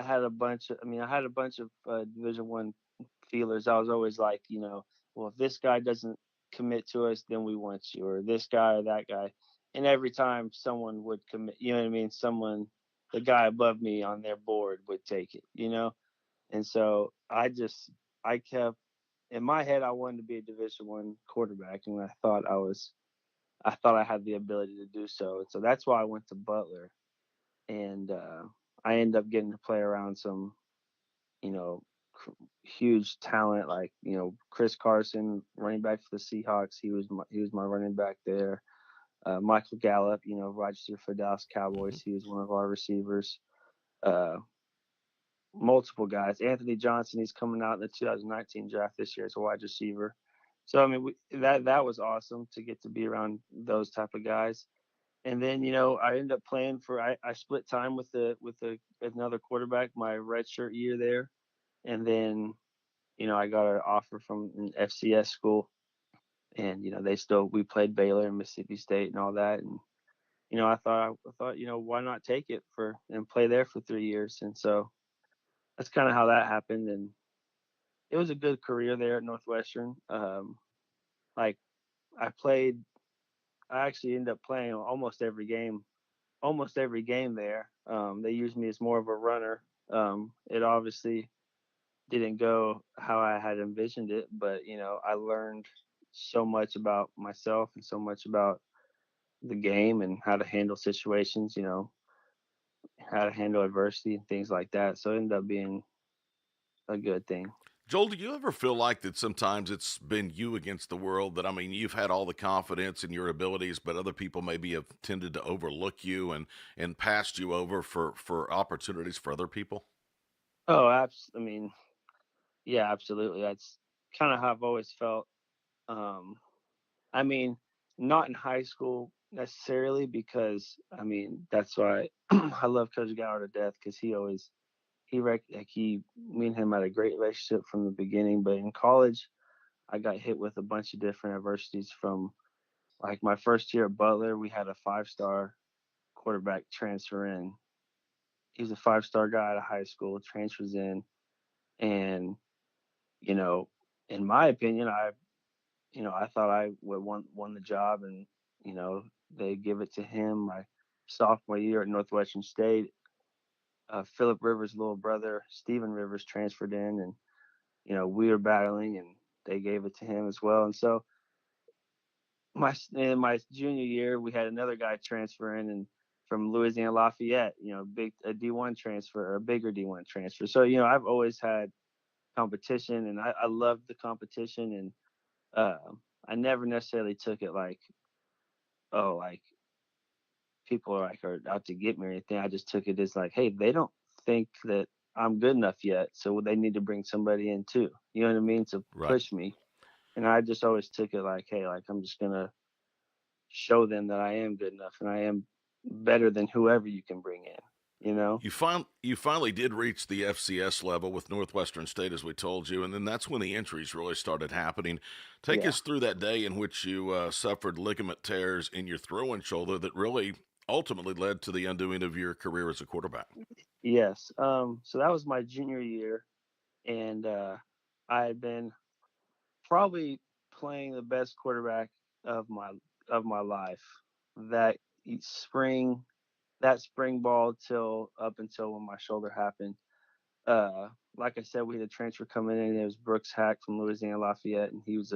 had a bunch of Division I feelers. I was always like, well, if this guy doesn't commit to us, then we want you, or this guy or that guy. And every time someone would commit, the guy above me on their board would take it, And so I kept, in my head, I wanted to be a Division I quarterback, and I thought I had the ability to do so. And so that's why I went to Butler. And I ended up getting to play around some, huge talent like Chris Carson, running back for the Seahawks. He was my running back there. Michael Gallup, wide receiver for Dallas Cowboys. He was one of our receivers. multiple guys. Anthony Johnson, he's coming out in the 2019 draft this year as a wide receiver. So I mean, that was awesome to get to be around those type of guys. And then I ended up playing for. I split time with another quarterback my redshirt year there, and then I got an offer from an FCS school, and we played Baylor and Mississippi State and all that, and I thought why not take it for and play there for 3 years, and so that's kind of how that happened, and it was a good career there at Northwestern. Like I played, I actually ended up playing almost every game there. They used me as more of a runner. It obviously didn't go how I had envisioned it, but I learned so much about myself and so much about the game and how to handle situations, how to handle adversity and things like that. So it ended up being a good thing. Joel, do you ever feel like that sometimes it's been you against the world? That, I mean, you've had all the confidence in your abilities, but other people maybe have tended to overlook you and passed you over for opportunities for other people? Oh, I mean, yeah, absolutely. That's kind of how I've always felt. Um, I mean, not in high school necessarily, because I mean that's why I love Coach Gower to death, because me and him had a great relationship from the beginning. But in college, I got hit with a bunch of different adversities. From like my first year at Butler, we had a 5-star quarterback transfer in. He was a 5-star guy out of high school, transfers in, and you know, in my opinion, I thought I would won the job, and they give it to him my sophomore year at Northwestern State. Philip Rivers' little brother, Steven Rivers, transferred in, and we were battling, and they gave it to him as well. And so in my junior year, we had another guy transfer in, and from Louisiana Lafayette, a D1 transfer, or a bigger D1 transfer. So I've always had competition, and I loved the competition, and I never necessarily took it like, oh, like people are out to get me or anything. I just took it as like, hey, they don't think that I'm good enough yet, so they need to bring somebody in too. You know what I mean? To Right. push me. And I just always took it like, hey, like I'm just gonna show them that I am good enough and I am better than whoever you can bring in. You finally did reach the FCS level with Northwestern State, as we told you, and then that's when the injuries really started happening. Take Yeah. us through that day in which you suffered ligament tears in your throwing shoulder that really ultimately led to the undoing of your career as a quarterback. Yes. So that was my junior year, and I had been probably playing the best quarterback of my life that spring that spring ball till up until when my shoulder happened. Like I said, we had a transfer coming in. It was Brooks Hack from Louisiana Lafayette, and he was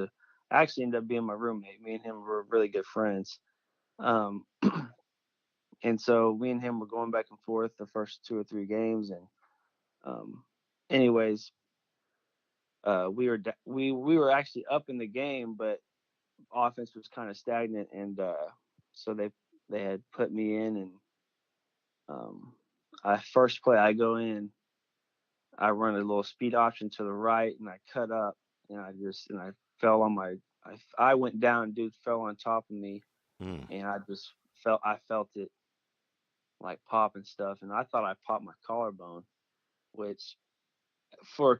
actually ended up being my roommate. Me and him were really good friends. Um, and so me and him were going back and forth the first 2 or 3 games, and um, anyways, we were actually up in the game, but offense was kind of stagnant, and so they had put me in, and I first play I go in, I run a little speed option to the right, and I cut up, and I fell on I went down, dude fell on top of me, Hmm. and I felt it like pop and stuff, and I thought I popped my collarbone, which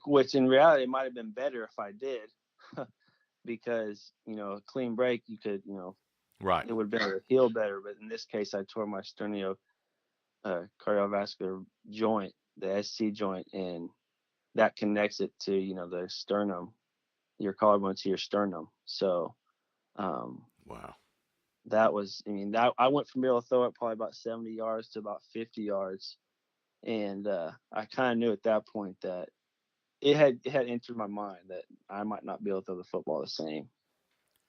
which in reality it might have been better if I did, because a clean break you could Right. it would have been able to heal better, but in this case I tore my sternio cardiovascular joint, the SC joint, and that connects it to the sternum, your collarbone to your sternum. So um, Wow. that was, I mean, that I went from being able to throw it probably about 70 yards to about 50 yards, and I kind of knew at that point that it had entered my mind that I might not be able to throw the football the same.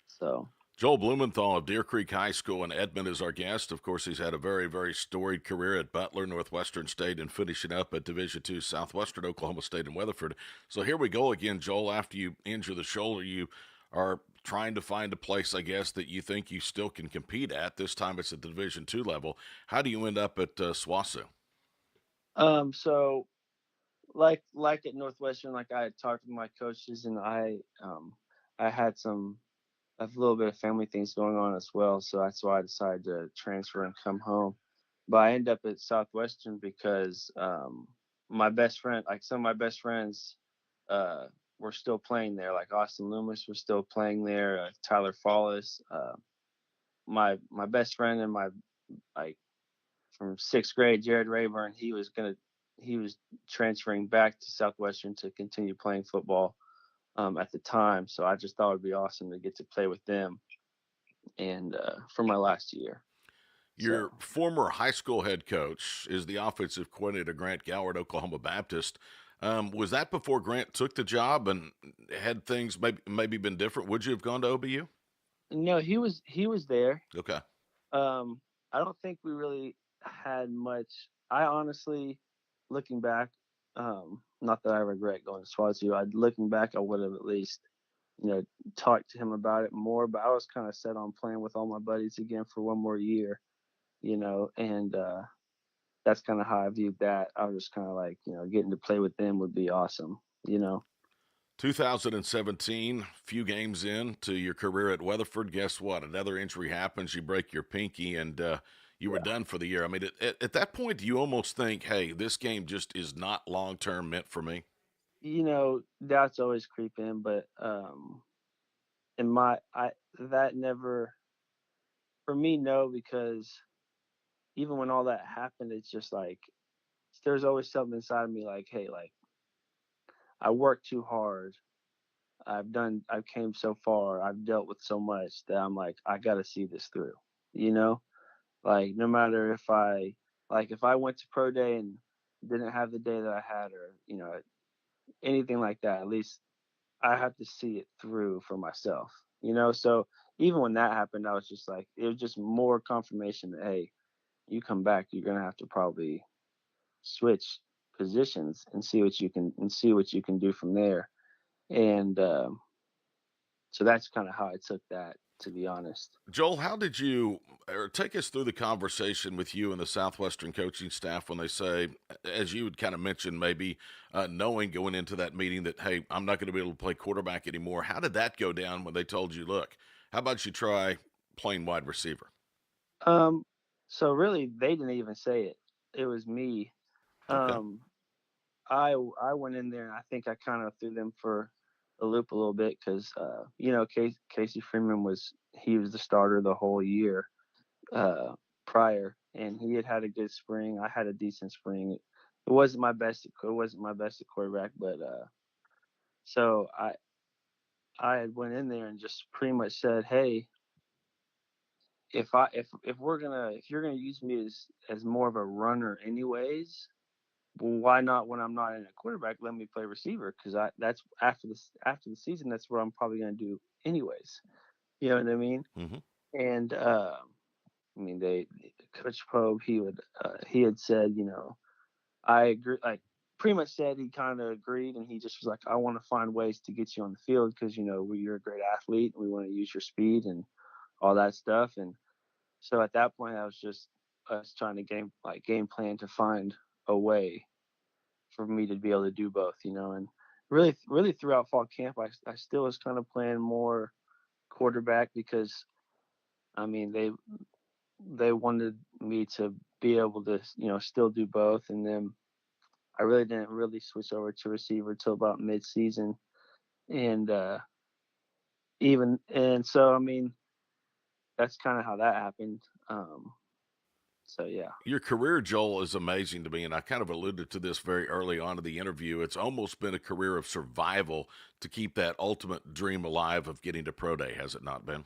So Joel Blumenthal of Deer Creek High School in Edmond is our guest. Of course, he's had a very, very storied career at Butler, Northwestern State, and finishing up at Division II, Southwestern Oklahoma State, and Weatherford. So here we go again, Joel. After you injure the shoulder, you are trying to find a place, I guess, that you think you still can compete at. This time it's at the Division II level. How do you end up at SWASU? so like at Northwestern, like I had talked with my coaches, and I had a little bit of family things going on as well, so that's why I decided to transfer and come home. But I ended up at Southwestern because my best friend, like some of my best friends, uh, were still playing there. Like Austin Loomis was still playing there. Tyler Follis, my best friend and my like from sixth grade, Jared Rayburn, he was transferring back to Southwestern to continue playing football at the time. So I just thought it'd be awesome to get to play with them and for my last year. Your So former high school head coach is the offensive coordinator, Grant Gower at Oklahoma Baptist. Was that before Grant took the job, and had things maybe been different? Would you have gone to OBU? no, he was there. Okay. I don't think we really had much. I honestly, looking back, not that I regret going to Swansea. Looking back, I would have at least talked to him about it more. But I was kind of set on playing with all my buddies again for one more year, and that's kind of how I viewed that. I was just kind of like, getting to play with them would be awesome. 2017, few games into your career at Weatherford, guess what? Another injury happens. You break your pinky, and you were Yeah. done for the year. I mean, at that point, do you almost think, hey, this game just is not long term meant for me? Doubts always creep in, but in my I that never for me, no, because even when all that happened, it's just like there's always something inside of me like, hey, like I worked too hard. I've came so far. I've dealt with so much that I'm like, I got to see this through. You know, like no matter if I went to pro day and didn't have the day that I had, or anything like that, at least I have to see it through for myself. So even when that happened, I was just like, it was just more confirmation that hey, you come back, you're gonna have to probably switch positions and see what you can do from there. And so that's kind of how I took that, to be honest. Joel, how did you, or take us through the conversation with you and the Southwestern coaching staff when they say, as you had kind of mentioned, maybe knowing going into that meeting that, hey, I'm not going to be able to play quarterback anymore. How did that go down when they told you, look, how about you try playing wide receiver? Um, so really, they didn't even say it. It was me. Okay. Um, I went in there and I think I kind of threw them for a loop a little bit because Casey Freeman was the starter the whole year prior, and he had a good spring. I had a decent spring. It wasn't my best. It wasn't my best at quarterback, but so I had went in there and just pretty much said, hey, if you're gonna use me as more of a runner anyways, well, why not when I'm not in a quarterback, let me play receiver? Because that's after the season, that's what I'm probably gonna do anyways. You know what I mean? Hmm. And I mean, Coach Pope, he had said, I agree. Like pretty much said he kind of agreed, and he just was like, I want to find ways to get you on the field because you're a great athlete, and we want to use your speed and all that stuff. And so at that point, I was just us trying to game plan to find a way for me to be able to do both. And really throughout fall camp, I still was kind of playing more quarterback because I mean they wanted me to be able to still do both, and then I really didn't really switch over to receiver till about mid-season, and so I mean that's kind of how that happened. So yeah. Your career, Joel, is amazing to me, and I kind of alluded to this very early on in the interview. It's almost been a career of survival to keep that ultimate dream alive of getting to pro day, has it not been?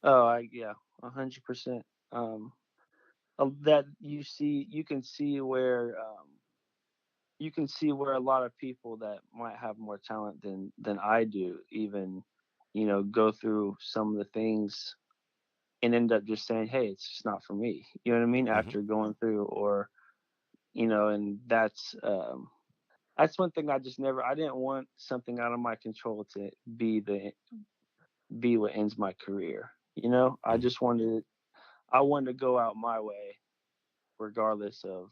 Oh, yeah, 100%. That you can see where a lot of people that might have more talent than I do even go through some of the things and end up just saying, hey, it's just not for me, you know what I mean, Hmm. after going through, or and that's one thing I didn't want something out of my control to be what ends my career. I Hmm. just wanted I wanted to go out my way regardless of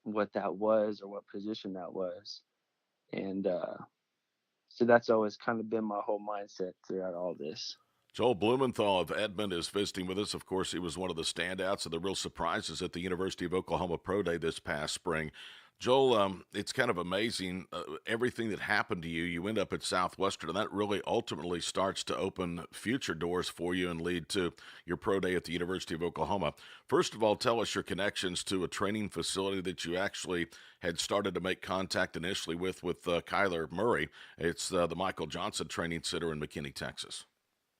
what that was or what position that was. And so that's always kind of been my whole mindset throughout all this. Joel Blumenthal of Edmond is visiting with us. Of course, he was one of the standouts and the real surprises at the University of Oklahoma Pro Day this past spring. Joel, it's kind of amazing everything that happened to you. You end up at Southwestern, and that really ultimately starts to open future doors for you and lead to your pro day at the University of Oklahoma. First of all, tell us your connections to a training facility that you actually had started to make contact initially with Kyler Murray. It's the Michael Johnson Training Center in McKinney, Texas.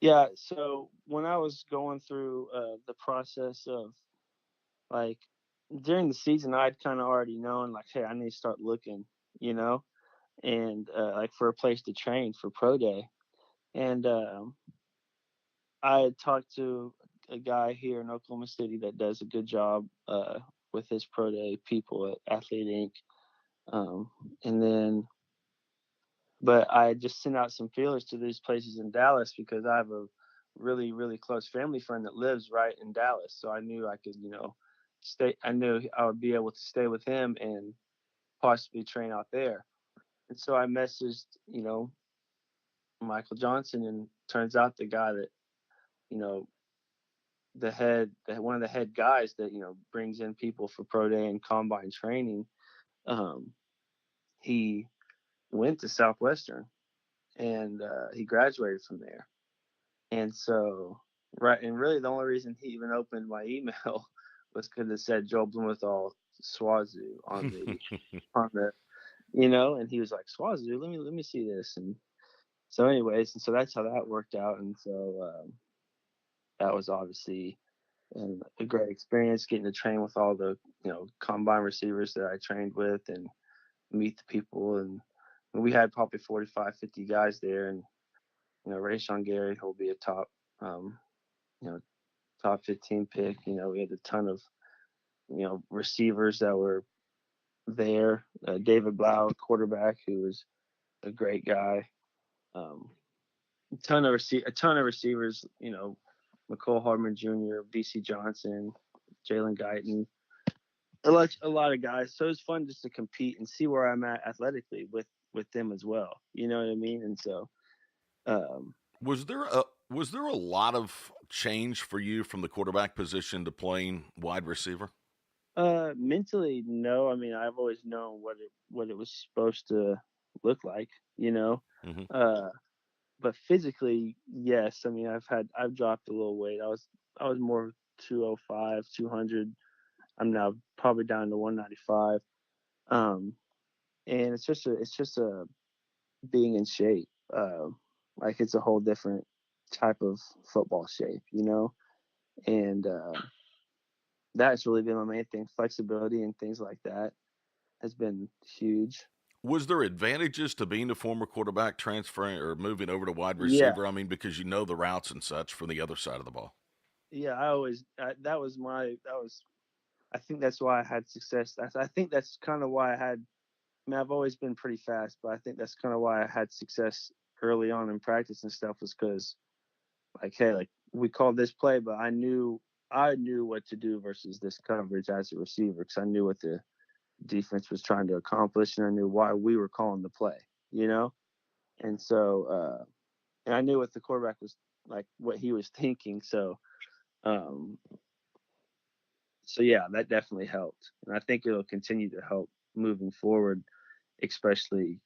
Yeah. So when I was going through the process of like during the season, I'd kind of already known like, hey, I need to start looking, you know, and like for a place to train for pro day. And I had talked to a guy here in Oklahoma City that does a good job with his pro day people at Athlete Inc. Um, and then, but I just sent out some feelers to these places in Dallas because I have a really, really close family friend that lives right in Dallas. So I knew I could, stay. I knew I would be able to stay with him and possibly train out there. And so I messaged, Michael Johnson, and turns out the guy that, you know, one of the head guys that brings in people for pro day and combine training. Um, he went to Southwestern and he graduated from there. And so, right, and really the only reason he even opened my email was because it said Joel Blumenthal Swazoo on the and he was like Swazoo, let me see this, and so anyways, and so that's how that worked out, and so that was obviously a great experience getting to train with all the combine receivers that I trained with and meet the people, and we had probably 45, 50 guys there, and Rayshon Gary will be a top um, you know top 15 pick. We had a ton of receivers that were there. David Blau, quarterback, who was a great guy. A ton of receivers. McCole Hardman Jr., BC Johnson, Jalen Guyton, a lot of guys. So it's fun just to compete and see where I'm at athletically with them as well. You know what I mean? And so, um, Was there a lot of change for you from the quarterback position to playing wide receiver? mentally, no. I mean, I've always known what it was supposed to look like. You know, Hmm. uh, but physically, yes. I mean, I've dropped a little weight. I was more 205, 200. I'm now probably down to 195. Um, and it's just a being in shape. Like it's a whole different type of football shape. And that's really been my main thing. Flexibility and things like that has been huge. Was there advantages to being a former quarterback transferring or moving over to wide Yeah, receiver? I mean, because you know the routes and such from the other side of the ball. yeah. I think that's why I had success. I think that's kind of why I mean, I've always been pretty fast, but I think that's kind of why I had success early on in practice and stuff was because, like, hey, like we called this play, but I knew what to do versus this coverage as a receiver because I knew what the defense was trying to accomplish and I knew why we were calling the play, you know? And so, and I knew what the quarterback was like, what he was thinking. Um, so yeah, that definitely helped. And I think it'll continue to help moving forward, especially,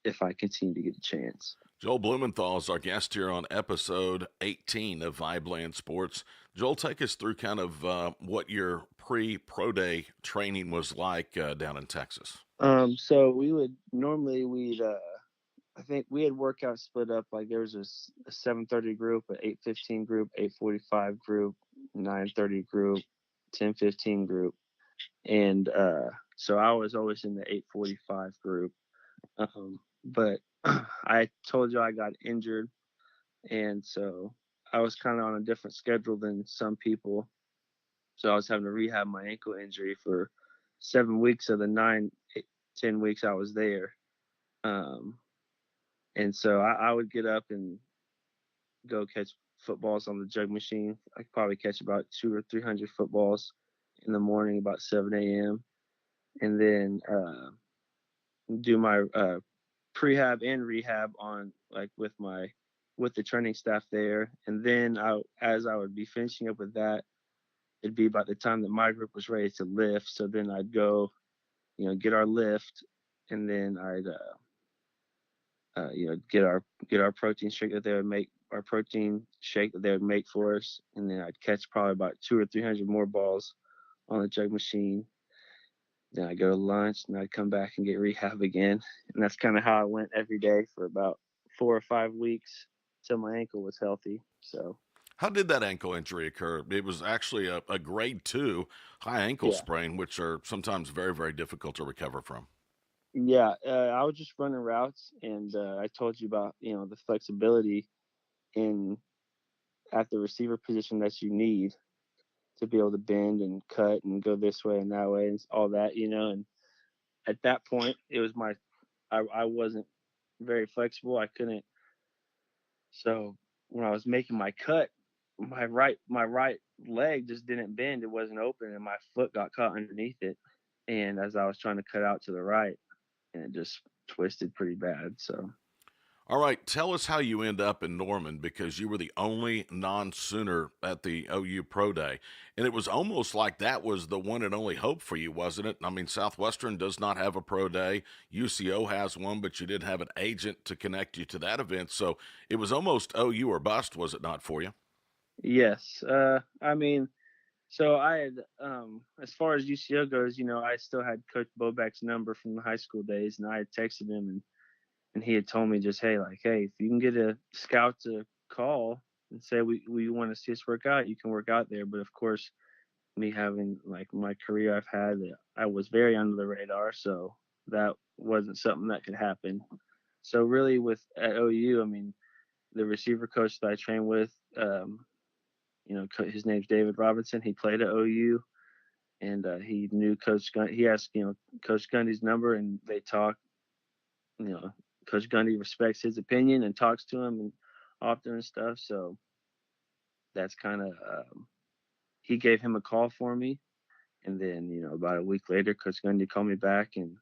if I continue to get a chance. Joel Blumenthal is our guest here on episode 18 of VIBELAND Sports. Joel, take us through kind of what your pre-pro day training was like down in Texas. So I think we had workouts split up. Like there was a 7:30 group, an 8:15 group, 8:45 group, 9:30 group, 10:15 group, and so I was always in the 8:45 group. But I told you I got injured, and so I was kind of on a different schedule than some people. So I was having to rehab my ankle injury for 7 weeks of the 10 weeks I was there. Um, and so I would get up and go catch footballs on the jug machine. I could probably catch about 200 or 300 footballs in the morning about 7 a.m. and then do my prehab and rehab on like with the training staff there. And then as I would be finishing up with that, it'd be about the time that my group was ready to lift. So then I'd go, get our lift, and then I'd get our protein shake that they would make, our protein shake that they would make for us, and then I'd catch probably about 200 or 300 more balls on the jug machine. Then I go to lunch, and I'd come back and get rehab again, and that's kind of how I went every day for about 4 or 5 weeks till my ankle was healthy. So How did that ankle injury occur? It was actually a grade 2 high ankle yeah, sprain, which are sometimes very, very difficult to recover from. yeah, I was just running routes, and I told you about the flexibility in at the receiver position that you need to be able to bend and cut and go this way and that way and all that, and at that point it was I wasn't very flexible. I couldn't. So when I was making my cut, my right leg just didn't bend. It wasn't open, and my foot got caught underneath it. And as I was trying to cut out to the right, and it just twisted pretty bad. So All right, tell us how you end up in Norman because you were the only non-Sooner at the OU Pro Day, and it was almost like that was the one and only hope for you, wasn't it? I mean, Southwestern does not have a pro day. UCO has one, but you didn't have an agent to connect you to that event, so it was almost OU or bust, was it not for you? yes, I mean, so I had as far as UCO goes, I still had Coach Bobek's number from the high school days, and I had texted him, and he had told me just, hey, if you can get a scout to call and say we want to see us work out, you can work out there. But of course, me having like my career I've had, I was very under the radar, so that wasn't something that could happen. So really, with at OU, I mean, the receiver coach that I trained with, his name's David Robinson. He played at OU, and he knew Coach Gundy. He asked, Coach Gundy's number, and they talked. You know, Coach Gundy respects his opinion and talks to him and often and stuff. So that's kind of he gave him a call for me, and then about a week later, Coach Gundy called me back, and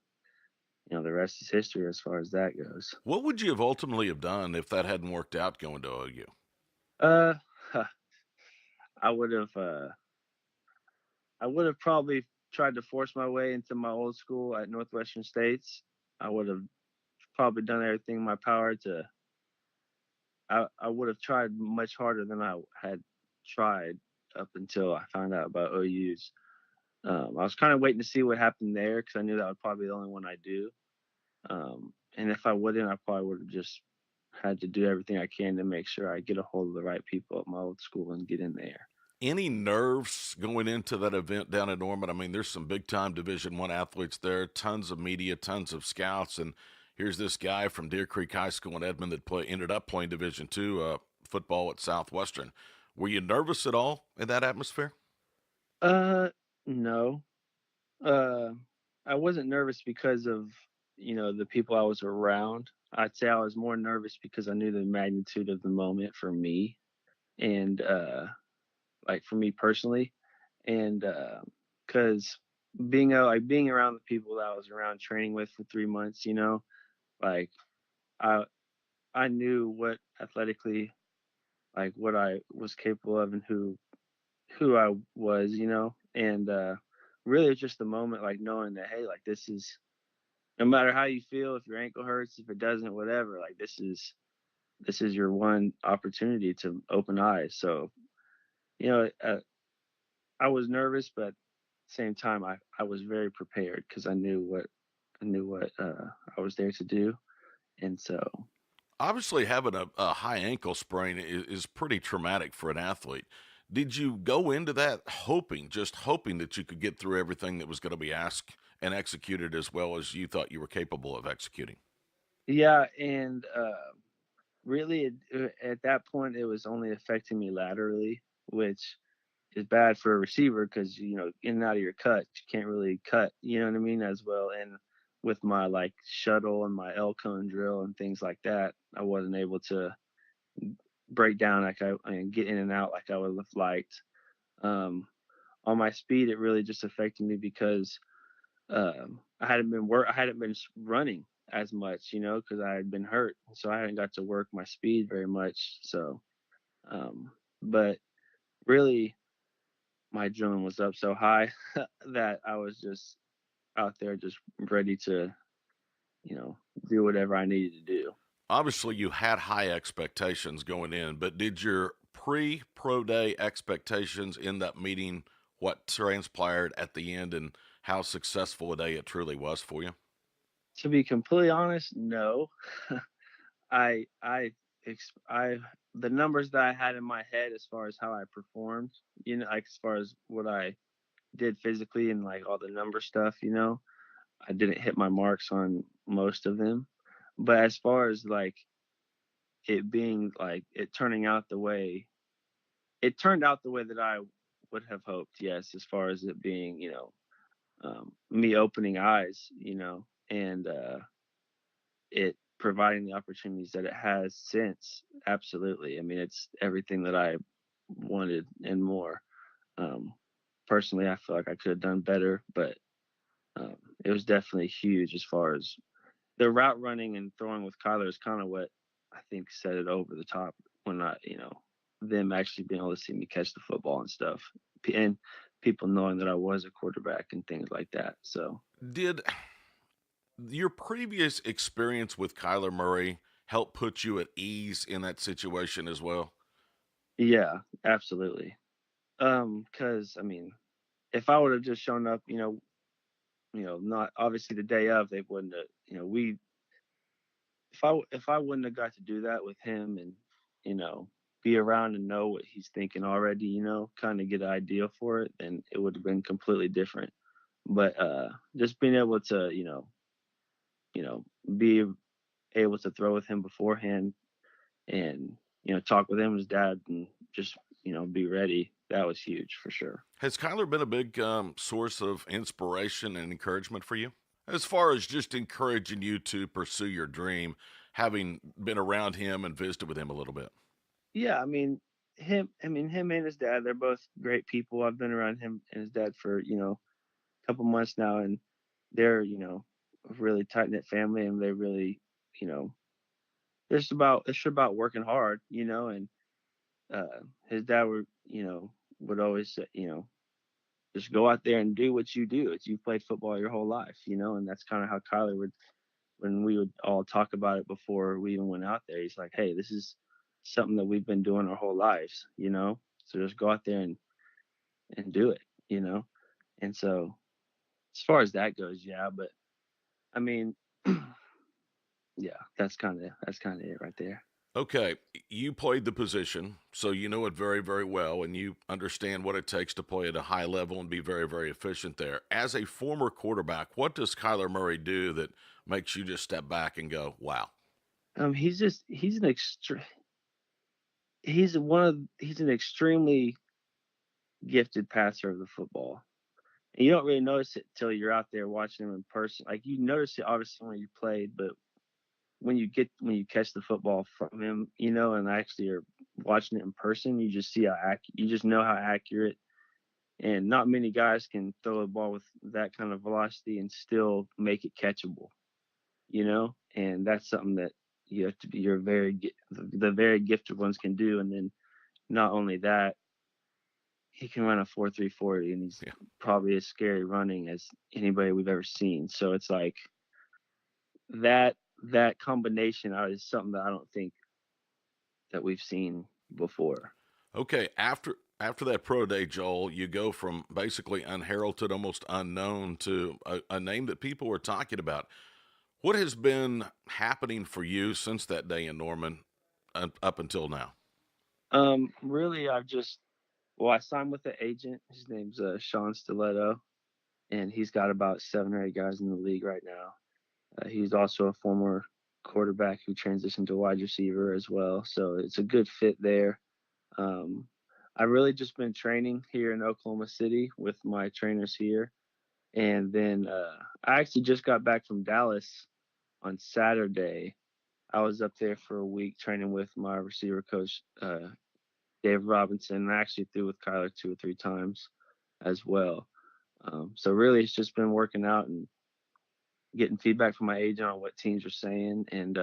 the rest is history as far as that goes. What would you have ultimately have done if that hadn't worked out going to OU? Uh, I would have probably tried to force my way into my old school at Northwestern States. I would have probably done everything in my power to. I would have tried much harder than I had tried up until I found out about OU's. I was kind of waiting to see what happened there because I knew that would probably be the only one I do. And if I wouldn't, I probably would have just had to do everything I can to make sure I get a hold of the right people at my old school and get in there. Any nerves going into that event down in Norman? I mean, there's some big time Division One athletes there, tons of media, tons of scouts, and here's this guy from Deer Creek High School in Edmond that ended up playing Division Two football at Southwestern. Were you nervous at all in that atmosphere? No. Uh, I wasn't nervous because of the people I was around. I'd say I was more nervous because I knew the magnitude of the moment for me, and like for me personally, and because being around the people that I was around training with for 3 months, like I I knew what athletically, like what I was capable of and who I was, and really it's just the moment, like knowing that, hey, like this is, no matter how you feel, if your ankle hurts, if it doesn't, whatever, like this is your one opportunity to open eyes. So you know, I was nervous, but at the same time, I was very prepared because I knew what I was there to do, and so Obviously, having a high ankle sprain is pretty traumatic for an athlete. Did you go into that just hoping that you could get through everything that was going to be asked and executed as well as you thought you were capable of executing? yeah, and really at that point it was only affecting me laterally, which is bad for a receiver because in and out of your cut you can't really cut, you know what I mean, as well. And with my like shuttle and my L cone drill and things like that, I wasn't able to break down like I and get in and out like I would have liked. Um, on my speed, it really just affected me because I hadn't been running as much, because I had been hurt, so I hadn't got to work my speed very much. So, but really, my adrenaline was up so high that I was just out there, just ready to, you know, do whatever I needed to do. Obviously, you had high expectations going in, but did your pre-pro day expectations end up meeting what transpired at the end and how successful a day it truly was for you? To be completely honest, no. I I I the numbers that I had in my head as far as how I performed, like as far as what I did physically and like all the number stuff, I didn't hit my marks on most of them. But as far as like it being like it turned out the way that I would have hoped. Yes, as far as it being, me opening eyes, and it providing the opportunities that it has since. Absolutely. I mean, it's everything that I wanted and more. Um, Personally, I feel like I could have done better, but it was definitely huge as far as the route running and throwing with Kyler is kind of what I think set it over the top when them actually being able to see me catch the football and stuff, and people knowing that I was a quarterback and things like that. So Did your previous experience with Kyler Murray help put you at ease in that situation as well? yeah, absolutely. Because I mean, if I would have just shown up, not obviously the day of, they wouldn't have, we if I wouldn't have got to do that with him and you know be around and know what he's thinking already, kind of get an idea for it, then it would have been completely different. But just being able to, you know, be able to throw with him beforehand and talk with him and his dad and just be ready. That was huge for sure. Has Kyler been a big source of inspiration and encouragement for you? As far as just encouraging you to pursue your dream, having been around him and visited with him a little bit. Yeah, I mean him and his dad, they're both great people. I've been around him and his dad for a couple months now, and they're a really tight knit family, and they really you know it's about working hard, and his dad would always say, just go out there and do what you do. It's you've played football your whole life, and that's kind of how Kyler would when we would all talk about it before we even went out there. He's like, hey, this is something that we've been doing our whole lives, so just go out there and do it, and so as far as that goes, yeah, but I mean, yeah, that's kind of it right there. Okay, you played the position, so you know it very, very well, and you understand what it takes to play at a high level and be very, very efficient there. As a former quarterback, what does Kyler Murray do that makes you just step back and go, wow? He's an extremely gifted passer of the football. And you don't really notice it till you're out there watching him in person. Like you notice it obviously when you played, but when you catch the football from him, and actually are watching it in person, you just see you just know how accurate. And not many guys can throw a ball with that kind of velocity and still make it catchable, And that's something that you have to be the very gifted ones can do. And then not only that, he can run a 4.3 40, and he's Yeah. probably as scary running as anybody we've ever seen. So it's like that that combination is something that I don't think that we've seen before. Okay, after that pro day, Joel, you go from basically unheralded, almost unknown, to a name that people were talking about. What has been happening for you since that day in Norman up until now? Really, I signed with an agent. His name's Sean Stiletto, and he's got about 7 or 8 guys in the league right now. He's also a former quarterback who transitioned to wide receiver as well, so it's a good fit there. Um, I really just been training here in Oklahoma City with my trainers here, and then I actually just got back from Dallas on Saturday. I was up there for a week training with my receiver coach, Dave Robinson. I actually threw with Kyler 2 or 3 times. as well. So really, it's just been working out and getting feedback from my agent on what teams are saying, and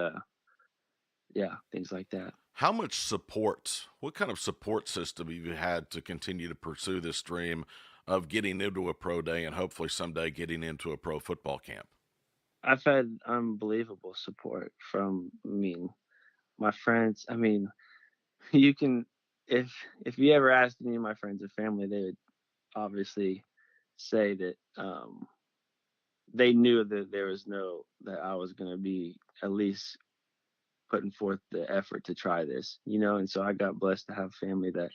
yeah, things like that. How much support, what kind of support system have you had to continue to pursue this dream of getting into a pro day and hopefully someday getting into a pro football camp? I've had unbelievable support from, I mean, my friends. I mean, you can, if you ever asked any of my friends or family, they would obviously say that they knew that there was no that I was going to be at least putting forth the effort to try this, and so I got blessed to have family that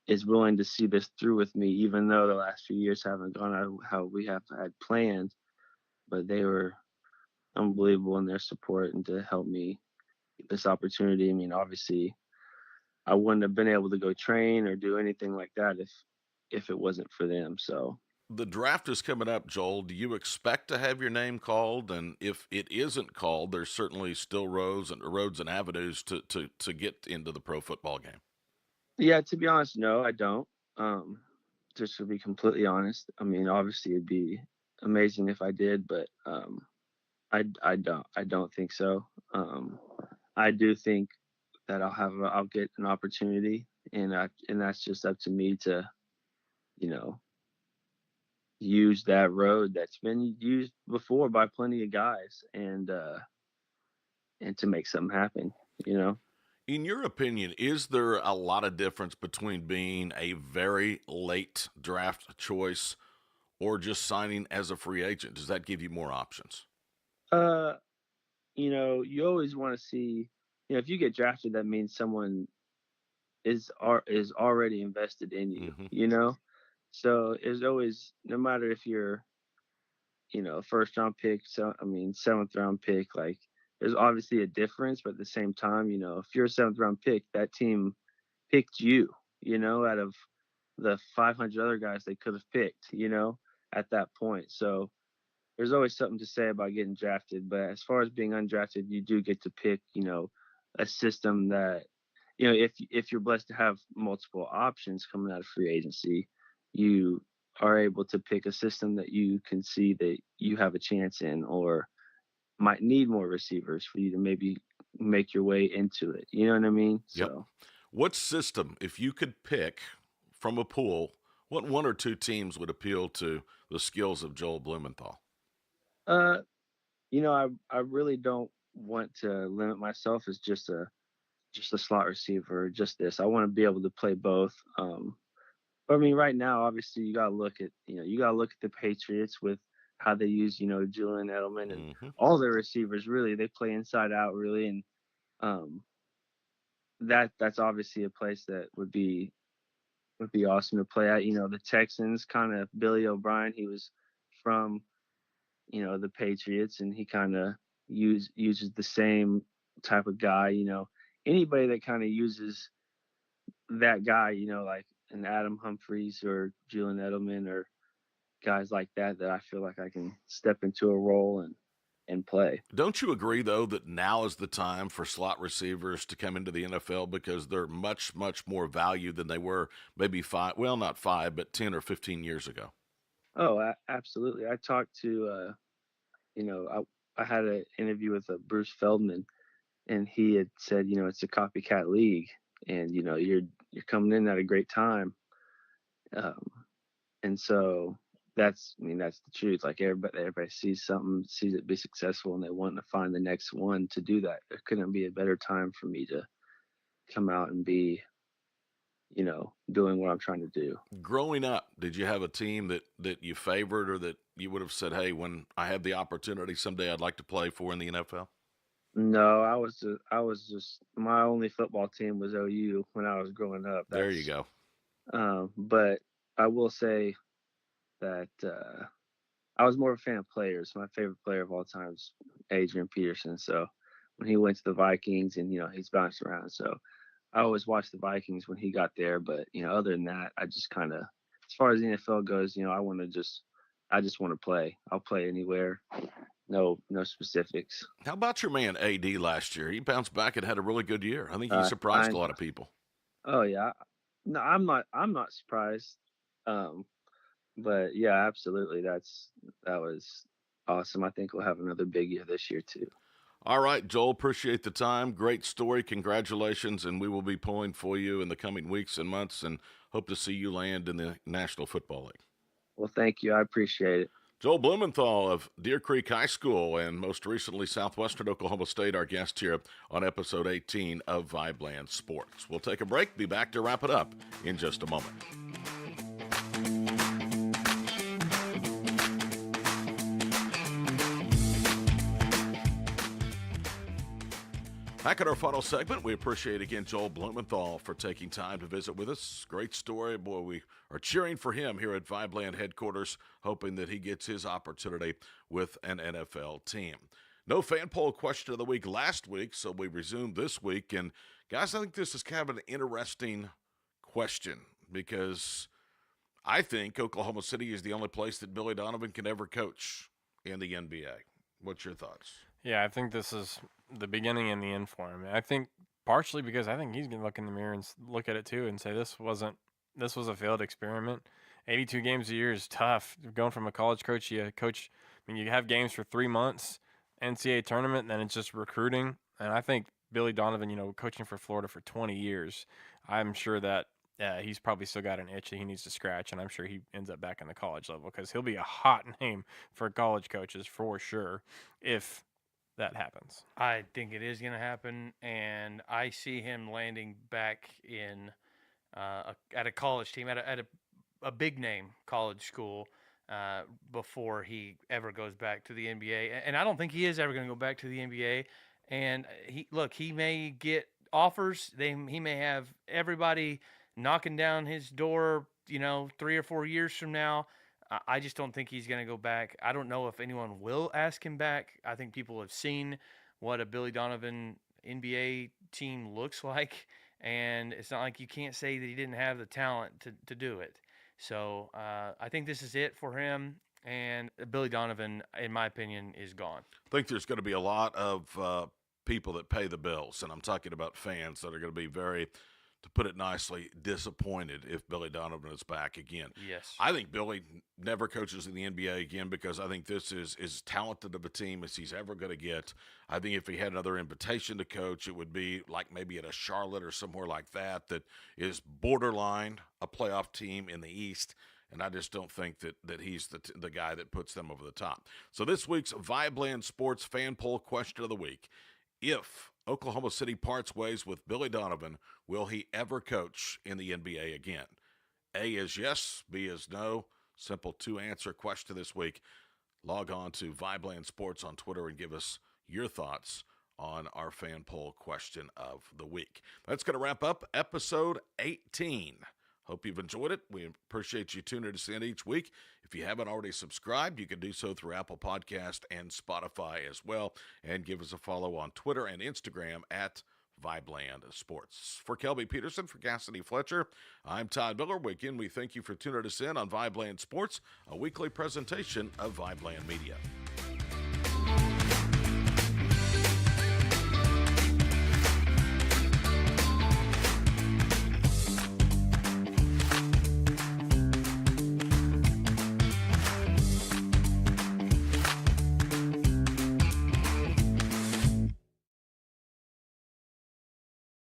is willing to see this through with me, even though the last few years haven't gone out how we have had planned. But they were unbelievable in their support and to help me get this opportunity. I mean, obviously, I wouldn't have been able to go train or do anything like that if it wasn't for them. So The draft is coming up, Joel. Do you expect to have your name called? And if it isn't called, there's certainly still roads and avenues to get into the pro football game. yeah, to be honest, no, I don't. Um, just to be completely honest, I mean, obviously it'd be amazing if I did, but I don't think so. I do think that I'll get an opportunity, and that's just up to me to you know use that road that's been used before by plenty of guys, and to make something happen. You know. In your opinion, is there a lot of difference between being a very late draft choice or just signing as a free agent? Does that give you more options? Uh, you always want to see. If you get drafted, that means someone is already invested in you. Hmm. So it's always, no matter if you're first round pick, so I mean seventh round pick, like there's obviously a difference, but at the same time, if you're a seventh round pick, that team picked you, out of the 500 other guys they could have picked, at that point. So there's always something to say about getting drafted. But as far as being undrafted, you do get to pick, a system that, if you're blessed to have multiple options coming out of free agency, you are able to pick a system that you can see that you have a chance in, or might need more receivers for you to maybe make your way into it. You know what I mean? Yep. So, What system, if you could pick from a pool, what one or two teams would appeal to the skills of Joel Blumenthal? uh, I really don't want to limit myself as just a slot receiver, just this. I want to be able to play both. But I mean, right now, obviously, you gotta look at the Patriots with how they use, Julian Edelman and Hmm. all their receivers. Really, they play inside out, really, and um, that's obviously a place that would be awesome to play at. The Texans, kind of Billy O'Brien. He was from the Patriots, and he kind of uses the same type of guy. Anybody that kind of uses that guy, like an Adam Humphries or Julian Edelman or guys like that I feel like I can step into a role and play. Don't you agree, though, that now is the time for slot receivers to come into the NFL because they're much, much more valued than they were maybe five, well, not five, but 10 or 15 years ago? Oh, absolutely. I talked to, I had an interview with Bruce Feldman, and he had said, it's a copycat league, and you're coming in at a great time, um, and so that's the truth. Like everybody sees something, sees it be successful, and they want to find the next one to do that. There couldn't be a better time for me to come out and be, doing what I'm trying to do. Growing up, did you have a team that you favored or that you would have said, hey, when I have the opportunity someday I'd like to play for in the NFL? No, I was just my only football team was OU when I was growing up. There you go. But I will say that I was more of a fan of players. My favorite player of all time is Adrian Peterson. So when he went to the Vikings, and he's bounced around, so I always watched the Vikings when he got there. But other than that, I just kind of, as far as the NFL goes, I just want to play. I'll play anywhere. No specifics. How about your man AD last year? He bounced back and had a really good year. I think he surprised I a lot of people. Oh yeah. No, I'm not surprised. But yeah, absolutely. That was awesome. I think we'll have another big year this year too. All right, Joel, appreciate the time. Great story. Congratulations. And we will be pulling for you in the coming weeks and months and hope to see you land in the National Football League. Well, thank you. I appreciate it. Joel Blumenthal of Deer Creek High School and most recently Southwestern Oklahoma State, our guest here on episode 18 of VIBELAND Sports. We'll take a break, be back to wrap it up in just a moment. Back at our final segment, we appreciate again Joel Blumenthal for taking time to visit with us. Great story. Boy, we are cheering for him here at VIBELAND headquarters, hoping that he gets his opportunity with an NFL team. No fan poll question of the week last week, so we resumed this week. And guys, I think this is kind of an interesting question because I think Oklahoma City is the only place that Billy Donovan can ever coach in the NBA. What's your thoughts? Yeah, I think this is the beginning and the end for him. I think partially because I think he's going to look in the mirror and look at it too and say this was a failed experiment. 82 games a year is tough. Going from a college coach, you have games for 3 months, NCAA tournament, and then it's just recruiting. And I think Billy Donovan, coaching for Florida for 20 years, I'm sure that he's probably still got an itch that he needs to scratch, and I'm sure he ends up back in the college level because he'll be a hot name for college coaches for sure if that happens. I think it is going to happen, and I see him landing back in at a college team, at a big name college school before he ever goes back to the NBA. And I don't think he is ever going to go back to the NBA. And he may get offers. He may have everybody knocking down his door, 3 or 4 years from now. I just don't think he's going to go back. I don't know if anyone will ask him back. I think people have seen what a Billy Donovan NBA team looks like, and it's not like you can't say that he didn't have the talent to do it. So I think this is it for him, and Billy Donovan, in my opinion, is gone. I think there's going to be a lot of people that pay the bills, and I'm talking about fans that are going to be very, to put it nicely, disappointed if Billy Donovan is back again. Yes. I think Billy never coaches in the NBA again because I think this is as talented of a team as he's ever going to get. I think if he had another invitation to coach, it would be like maybe at a Charlotte or somewhere like that is borderline a playoff team in the East. And I just don't think that he's the guy that puts them over the top. So this week's VIBELAND Sports fan poll question of the week. If Oklahoma City parts ways with Billy Donovan, will he ever coach in the NBA again? A is yes, B is no. Simple 2-answer question this week. Log on to VIBELAND Sports on Twitter and give us your thoughts on our fan poll question of the week. That's going to wrap up episode 18. Hope you've enjoyed it. We appreciate you tuning us in each week. If you haven't already subscribed, you can do so through Apple Podcast and Spotify as well. And give us a follow on Twitter and Instagram at VIBELAND Sports. For Kelby Peterson, for Casady Fletcher, I'm Todd Miller. Again, we thank you for tuning us in on VIBELAND Sports, a weekly presentation of VIBELAND Media.